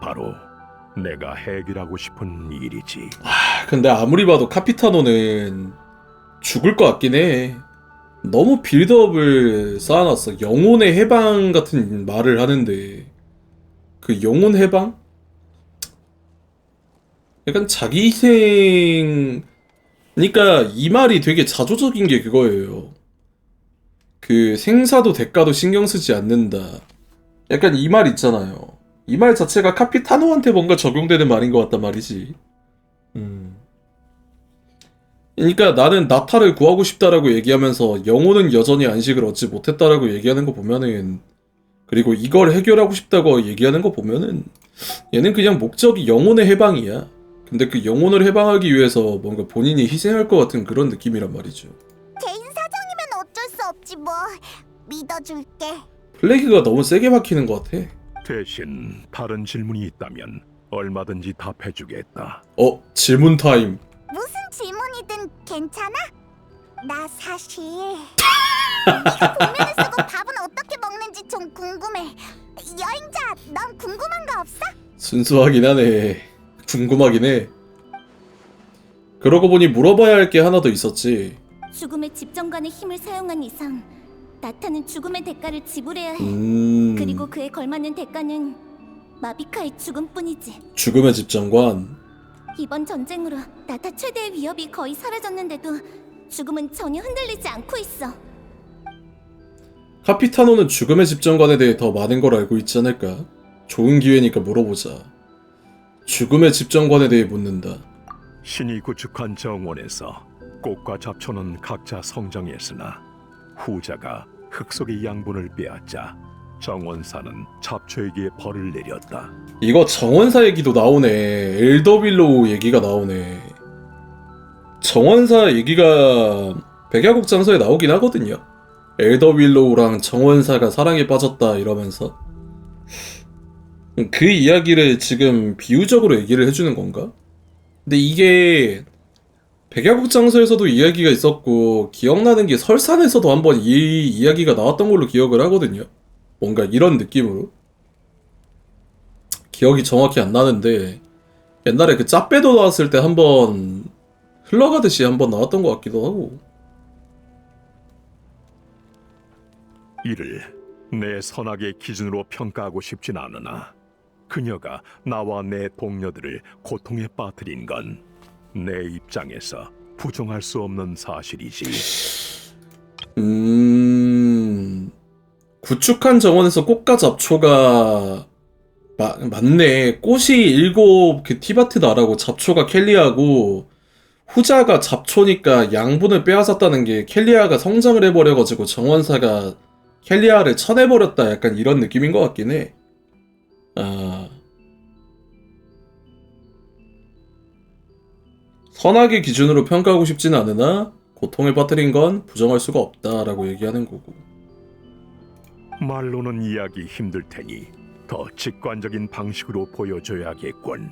바로 내가 해결하고 싶은 일이지. 근데 아무리 봐도 카피타노는 죽을 것 같긴 해. 너무 빌드업을 쌓아놨어. 영혼의 해방 같은 말을 하는데 그 영혼 해방? 약간 자기 희생... 그러니까 이 말이 되게 자조적인 게 그거예요. 그 생사도 대가도 신경 쓰지 않는다. 약간 이 말 있잖아요. 이 말 자체가 카피타노한테 뭔가 적용되는 말인 것 같단 말이지. 그러니까 나는 나타를 구하고 싶다라고 얘기하면서 영혼은 여전히 안식을 얻지 못했다라고 얘기하는 거 보면은 그리고 이걸 해결하고 싶다고 얘기하는 거 보면은 얘는 그냥 목적이 영혼의 해방이야. 근데 그 영혼을 해방하기 위해서 뭔가 본인이 희생할 것 같은 그런 느낌이란 말이죠. 개인 사정이면 어쩔 수 없지 뭐. 믿어줄게. 플래그가 너무 세게 박히는 것 같아. 대신 다른 질문이 있다면 얼마든지 답해주겠다. 질문 타임. 무슨 질문이든 괜찮아? 나 사실 네가 복면을 쓰고 밥은 어떻게 먹는지 좀 궁금해. 여행자, 넌 궁금한 거 없어? 순수하긴 하네. 궁금하긴 해. 그러고 보니 물어봐야 할 게 하나 더 있었지. 죽음의 집정관의 힘을 사용한 이상 나타는 죽음의 대가를 지불해야 해. 그리고 그에 걸맞는 대가는 마비카의 죽음뿐이지. 죽음의 집정관. 이번 전쟁으로 나타 최대의 위협이 거의 사라졌는데도 죽음은 전혀 흔들리지 않고 있어. 카피타노는 죽음의 집정관에 대해 더 많은 걸 알고 있지 않을까? 좋은 기회니까 물어보자. 죽음의 집정관에 대해 묻는다. 신이 구축한 정원에서 꽃과 잡초는 각자 성장했으나 후자가 흙 속의 양분을 빼앗자 정원사는 잡초에게 벌을 내렸다. 이거 정원사 얘기도 나오네. 엘더윌로우 얘기가 나오네. 정원사 얘기가 백야국 장서에 나오긴 하거든요. 엘더윌로우랑 정원사가 사랑에 빠졌다 이러면서 그 이야기를 지금 비유적으로 얘기를 해주는 건가? 근데 이게 백야국 장서에서도 이야기가 있었고 기억나는 게 설산에서도 한번 이 이야기가 나왔던 걸로 기억을 하거든요. 뭔가 이런 느낌으로 기억이 정확히 안 나는데 옛날에 그 짭배도 나왔을 때 한번 흘러가듯이 한번 나왔던 것 같기도 하고. 이를 내 선악의 기준으로 평가하고 싶진 않으나 그녀가 나와 내 동료들을 고통에 빠뜨린 건 내 입장에서 부정할 수 없는 사실이지. 구축한 정원에서 꽃과 잡초가 맞네. 꽃이 7 그 티바트 나라고 잡초가 켈리아고 후자가 잡초니까 양분을 빼앗았다는 게 켈리아가 성장을 해버려가지고 정원사가 켈리아를 쳐내버렸다. 약간 이런 느낌인 것 같긴 해. 선악의 기준으로 평가하고 싶진 않으나 고통을 빠뜨린 건 부정할 수가 없다라고 얘기하는 거고. 말로는 이해하기 힘들 테니 더 직관적인 방식으로 보여줘야겠군.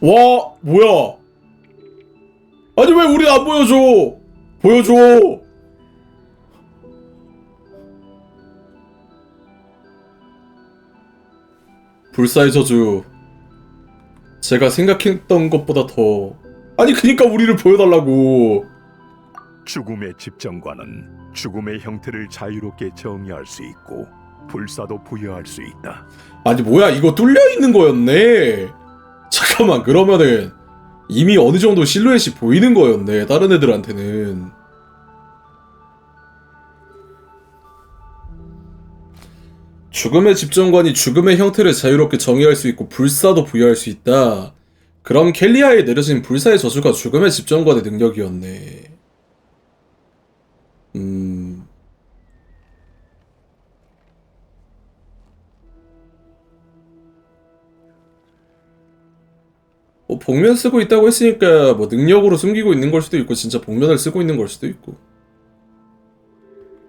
와, 뭐야? 아니 왜 우리 안 보여줘? 보여줘. 불사의 저주. 제가 생각했던 것보다 더... 아니 그니까 우리를 보여달라고. 죽음의 집정관은 죽음의 형태를 자유롭게 정의할 수 있고 불사도 부여할 수 있다. 아니 뭐야, 이거 뚫려있는 거였네. 잠깐만, 그러면은 이미 어느 정도 실루엣이 보이는 거였네, 다른 애들한테는. 죽음의 집정관이 죽음의 형태를 자유롭게 정의할 수 있고 불사도 부여할 수 있다. 그럼 켈리아에 내려진 불사의 저주가 죽음의 집정관의 능력이었네. 뭐 복면 쓰고 있다고 했으니까 뭐 능력으로 숨기고 있는 걸 수도 있고 진짜 복면을 쓰고 있는 걸 수도 있고.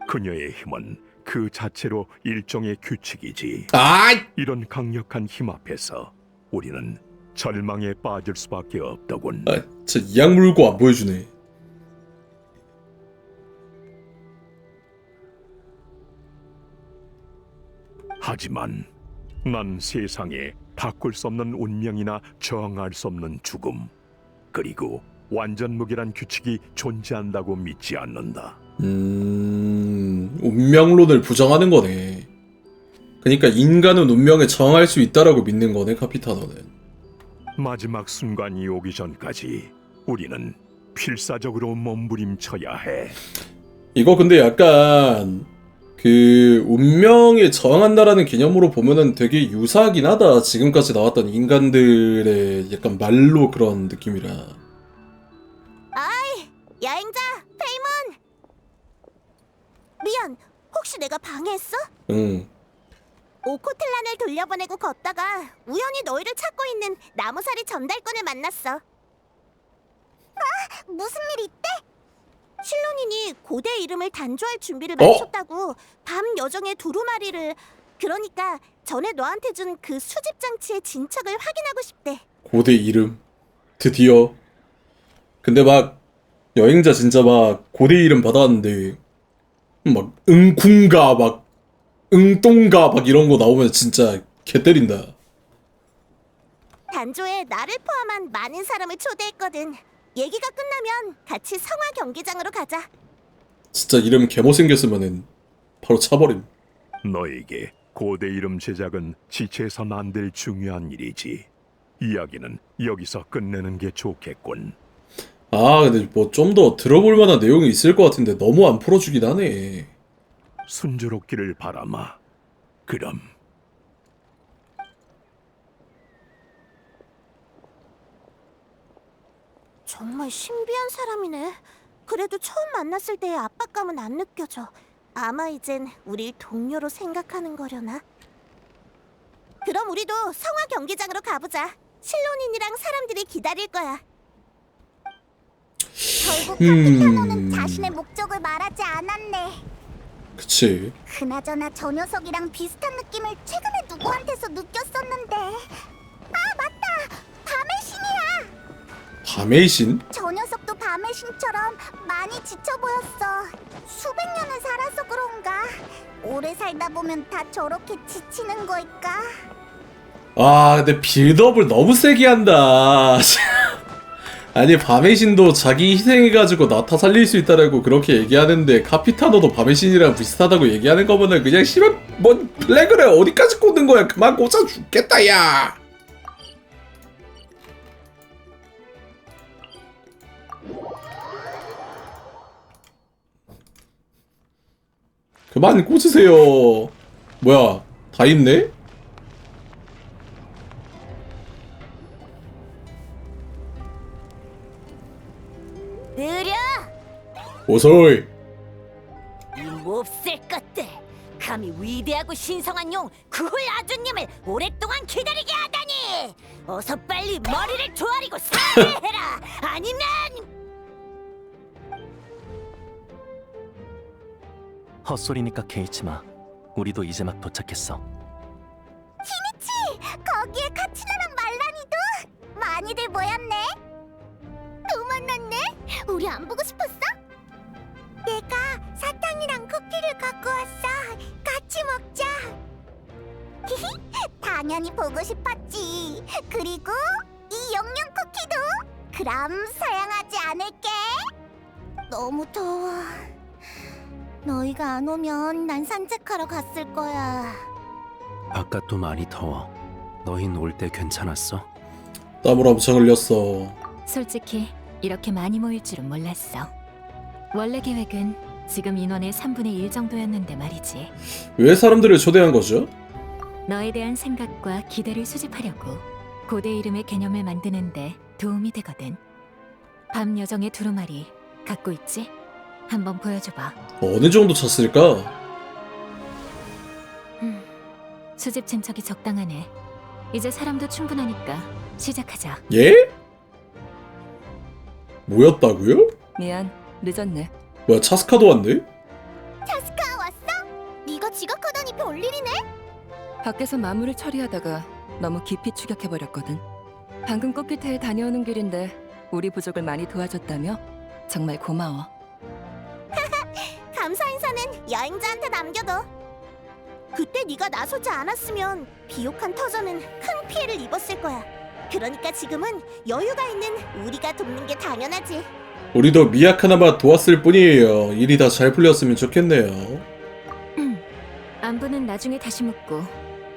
그녀의 힘은 그 자체로 일종의 규칙이지. 아이! 이런 강력한 힘 앞에서 우리는 절망에 빠질 수밖에 없더군. 아, 진짜 이악 물고 안 보여주네. 하지만 난 세상에 바꿀 수 없는 운명이나 저항할 수 없는 죽음, 그리고 완전 무결한 규칙이 존재한다고 믿지 않는다. 운명론을 부정하는 거네. 그러니까 인간은 운명에 저항할 수 있다라고 믿는 거네, 카피타노는. 마지막 순간이 오기 전까지 우리는 필사적으로 몸부림쳐야 해. 이거 근데 약간 그 운명에 저항한다라는 개념으로 보면은 되게 유사하긴 하다. 지금까지 나왔던 인간들의 약간 말로 그런 느낌이라. 아이, 여행자, 페이몬! 미안, 혹시 내가 방해했어? 응. 오코틀란을 돌려보내고 걷다가 우연히 너희를 찾고 있는 나무사리 전달꾼을 만났어. 아, 무슨 일 있대? 실론인이 고대 이름을 단조할 준비를 마쳤다고 밤 여정의 두루마리를, 그러니까 전에 너한테 준 그 수집 장치의 진척을 확인하고 싶대. 고대 이름. 드디어. 근데 막 여행자 진짜 막 고대 이름 받았는데 막 응쿵가 막 응똥가 막 이런 거 나오면 진짜 개 때린다. 단조에 나를 포함한 많은 사람을 초대했거든. 얘기가 끝나면 같이 성화 경기장으로 가자. 진짜 이름 개 못생겼으면은 바로 차버림. 너에게 고대 이름 제작은 지체해선 안 될 중요한 일이지. 이야기는 여기서 끝내는 게 좋겠군. 아, 근데 뭐 좀 더 들어볼 만한 내용이 있을 것 같은데 너무 안 풀어주긴 하네. 순조롭기를 바라마. 그럼. 정말 신비한 사람이네. 그래도 처음 만났을 때의 압박감은 안 느껴져. 아마 이젠 우릴 동료로 생각하는 거려나? 그럼 우리도 성화 경기장으로 가보자. 실론인이랑 사람들이 기다릴 거야. 결국 카피타노는 자신의 목적을 말하지 않았네. 그치. 그나저나 저 녀석이랑 비슷한 느낌을 최근에 누구한테서 느꼈었는데. 아, 맞다! 밤의 신이야! 밤의 신? 저 녀석도 밤의 신처럼 많이 지쳐 보였어. 수백 년을 살아서 그런가? 오래 살다 보면 다 저렇게 지치는 걸까? 아, 근데 빌드업을 너무 세게 한다. 아니, 밤의 신도 자기 희생해가지고 나타 살릴 수 있다라고 그렇게 얘기하는데 카피타노도 밤의 신이랑 비슷하다고 얘기하는 거면은 그냥 씨발 뭔 플래그를 어디까지 꽂는 거야. 그만 꽂아 죽겠다, 야. 그만 꽂으세요. 뭐야, 다 있네? 느려! 오소이. 이 몹쓸 것들! 감히 위대하고 신성한 용 구훌 아주님을 오랫동안 기다리게 하다니! 어서 빨리 머리를 조아리고 사죄해라! 아니면... 헛소리니까 개의치 마. 우리도 이제 막 도착했어. 키니치! 거기에 카치나랑 말라니도 많이들 모였네. 또 만났네? 우리 안 보고 싶었어? 내가 사탕이랑 쿠키를 갖고 왔어. 같이 먹자. 히히, 당연히 보고 싶었지. 그리고 이 영양 쿠키도. 그럼 사양하지 않을게. 너무 더워. 너희가 안 오면 난 산책하러 갔을 거야. 바깥도 많이 더워. 너흰 올 때 괜찮았어? 땀을 엄청 흘렸어. 솔직히 이렇게 많이 모일 줄은 몰랐어. 원래 계획은 지금 인원의 3분의 1 정도였는데 말이지. 왜 사람들을 초대한 거죠? 너에 대한 생각과 기대를 수집하려고 고대 이름의 개념을 만드는데 도움이 되거든. 밤 여정의 두루마리 갖고 있지? 한번 보여줘봐. 어느 정도 찼을까? 수집 진척이 적당하네. 이제 사람도 충분하니까 시작하자. 예? 뭐였다고요? 미안, 늦었네. 뭐야, 차스카도 왔네? 차스카 왔어? 네가 지각하다니 별일이네. 밖에서 마무를 처리하다가 너무 깊이 추격해버렸거든. 방금 꽃기태에 다녀오는 길인데 우리 부족을 많이 도와줬다며? 정말 고마워. 감사 인사는 여행자한테 남겨둬. 그때 네가 나서지 않았으면 비옥한 터전은 큰 피해를 입었을 거야. 그러니까 지금은 여유가 있는 우리가 돕는 게 당연하지. 우리도 미약 하나만 도왔을 뿐이에요. 일이 다 잘 풀렸으면 좋겠네요. 안부는 나중에 다시 묻고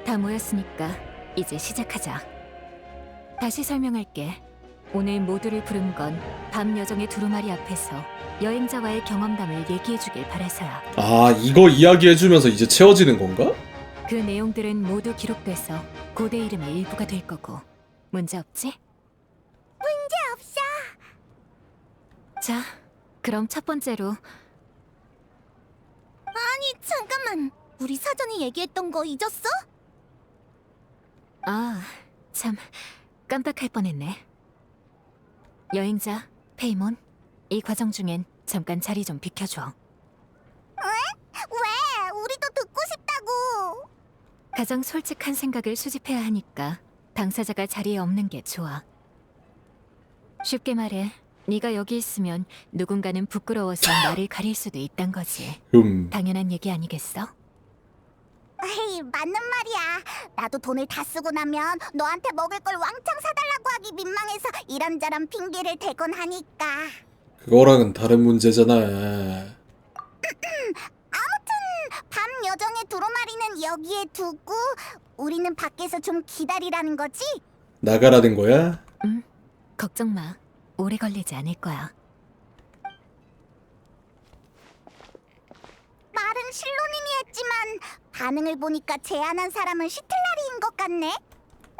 다 모였으니까 이제 시작하자. 다시 설명할게. 오늘 모두를 부른 건 밤 여정의 두루마리 앞에서 여행자와의 경험담을 얘기해주길 바라서야. 아, 이거 이야기해주면서 이제 채워지는 건가? 그 내용들은 모두 기록돼서 고대 이름의 일부가 될 거고. 문제 없지? 문제 없어. 자, 그럼 첫 번째로 아니 잠깐만. 우리 사전에 얘기했던 거 잊었어? 아, 참 깜빡할 뻔했네. 여행자, 페이몬, 이 과정 중엔 잠깐 자리 좀 비켜줘. 왜? 우리도 듣고 싶다고. 가장 솔직한 생각을 수집해야 하니까 당사자가 자리에 없는 게 좋아. 쉽게 말해, 네가 여기 있으면 누군가는 부끄러워서 말을 가릴 수도 있단 거지. 당연한 얘기 아니겠어? 에이, 맞는 말이야. 나도 돈을 다 쓰고 나면 너한테 먹을 걸 왕창 사달라고 하기 민망해서 이런저런 핑계를 대곤 하니까. 그거랑은 다른 문제잖아. 아무튼 밤 여정의 두루마리는 여기에 두고 우리는 밖에서 좀 기다리라는 거지? 나가라는 거야? 걱정 마. 오래 걸리지 않을 거야. 말은 실론이니 했지만 반응을 보니까 제안한 사람은 시틀라리인 것 같네.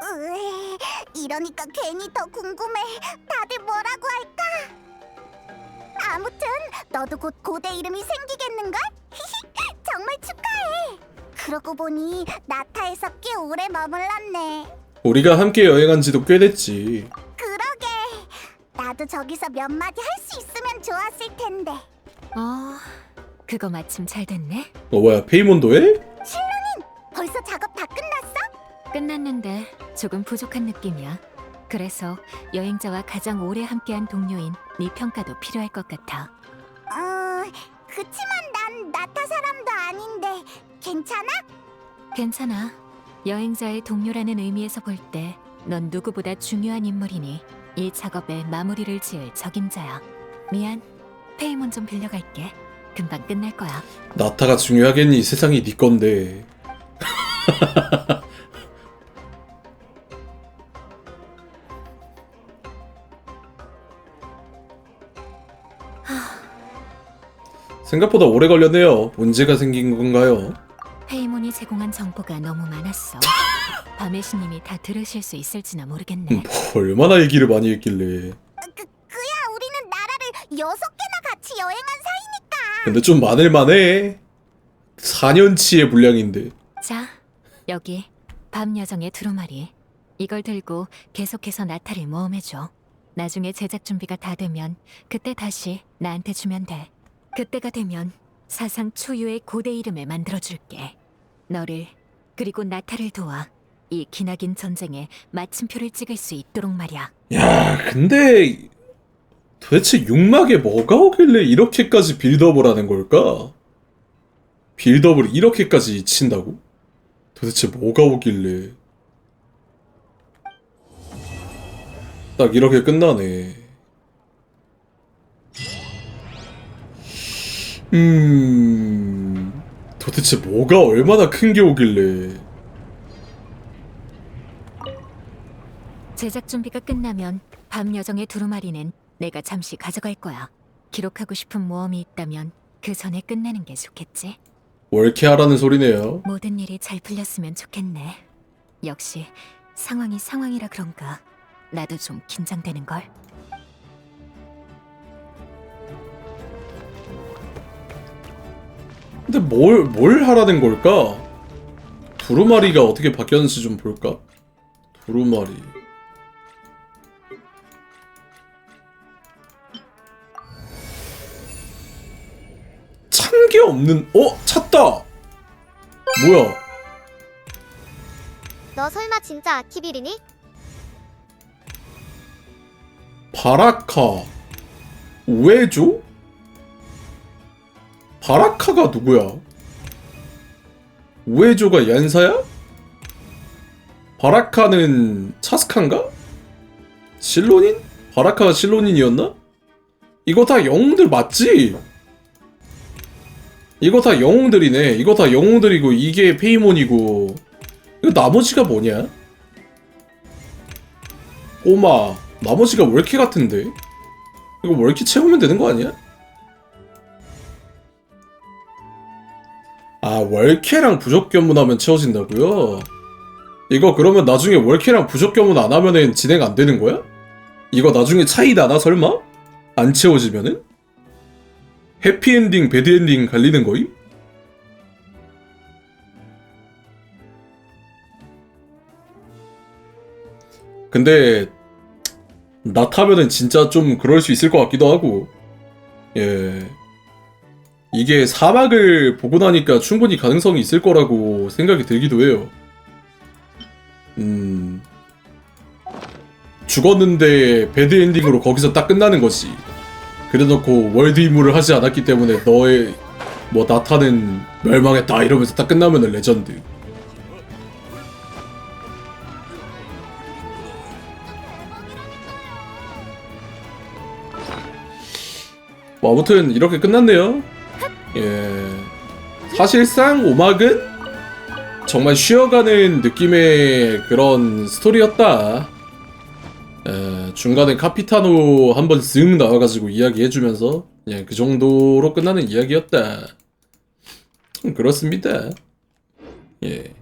으에, 이러니까 괜히 더 궁금해. 다들 뭐라고 할까? 아무튼 너도 곧 고대 이름이 생기겠는걸? 정말 축하해. 그러고 보니 나타에서 꽤 오래 머물렀네. 우리가 함께 여행한 지도 꽤 됐지. 그러게. 나도 저기서 몇 마디 할 수 있으면 좋았을 텐데. 그거 마침 잘 됐네. 뭐야, 페이몬도 해? 실로님, 벌써 작업 다 끝났어? 끝났는데 조금 부족한 느낌이야. 그래서 여행자와 가장 오래 함께한 동료인 네 평가도 필요할 것 같아. 그치만 난 나타 사람도 아닌데 괜찮아? 괜찮아. 여행자의 동료라는 의미에서 볼 때 넌 누구보다 중요한 인물이니 이 작업에 마무리를 지을 적임자야. 미안. 페이몬 좀 빌려갈게. 금방 끝날 거야. 나타가 중요하겠니? 세상이 네 건데. 생각보다 오래 걸렸네요. 문제가 생긴 건가요? 페이몬이 제공한 정보가 너무 많았어. 밤의 신님이 다 들으실 수 있을지나 모르겠네. 얼마나 얘기를 많이 했길래. 그야 우리는 나라를 6개나 같이 여행한 사이니까. 근데 좀 많을만해. 4년치의 분량인데. 자, 여기 밤 여정의 두루마리. 이걸 들고 계속해서 나타를 모험해줘. 나중에 제작 준비가 다 되면 그때 다시 나한테 주면 돼. 그때가 되면 사상 초유의 고대 이름을 만들어줄게. 너를 그리고 나타를 도와 이 기나긴 전쟁에 마침표를 찍을 수 있도록 말이야. 야, 근데 도대체 육막에 뭐가 오길래 이렇게까지 빌드업을 하는 걸까? 빌드업을 이렇게까지 친다고? 도대체 뭐가 오길래. 딱 이렇게 끝나네. 도대체 뭐가 얼마나 큰 게 오길래. 제작 준비가 끝나면 밤 여정의 두루마리는 내가 잠시 가져갈 거야. 기록하고 싶은 모험이 있다면 그 전에 끝내는 게 좋겠지. 월케하라는 소리네요. 모든 일이 잘 풀렸으면 좋겠네. 역시 상황이 상황이라 그런가 나도 좀 긴장되는 걸. 근데 뭘 하라는 걸까? 두루마리가 어떻게 바뀌었는지 좀 볼까? 두루마리. 찬 게 없는, 찾다! 뭐야? 너 설마 진짜 아키빌이니? 바라카. 우에조? 바라카가 누구야? 우에조가 얀사야? 바라카는 차스칸가? 실로닌? 바라카가 실로닌이었나? 이거 다 영웅들 맞지? 이거 다 영웅들이네. 이거 다 영웅들이고 이게 페이몬이고. 이거 나머지가 뭐냐? 꼬마. 나머지가 월키 같은데? 이거 월키 채우면 되는 거 아니야? 아, 월캐랑 부족 견문하면 채워진다고요? 이거 그러면 나중에 월캐랑 부족 견문 안 하면은 진행 안 되는 거야? 이거 나중에 차이 나나 설마? 안 채워지면은? 해피엔딩, 배드엔딩 갈리는 거임? 근데 나 타면은 진짜 좀 그럴 수 있을 것 같기도 하고. 예. 이게 사막을 보고 나니까 충분히 가능성이 있을 거라고 생각이 들기도 해요. 죽었는데 배드엔딩으로 거기서 딱 끝나는 거지. 그래놓고 월드 임무를 하지 않았기 때문에 너의 뭐 나타는 멸망했다 이러면서 딱 끝나면은 레전드. 뭐 아무튼 이렇게 끝났네요. 예. 사실상 오막은 정말 쉬어가는 느낌의 그런 스토리였다. 중간에 카피타노 한번 쓱 나와가지고 이야기해주면서 그냥 그 정도로 끝나는 이야기였다. 그렇습니다. 예.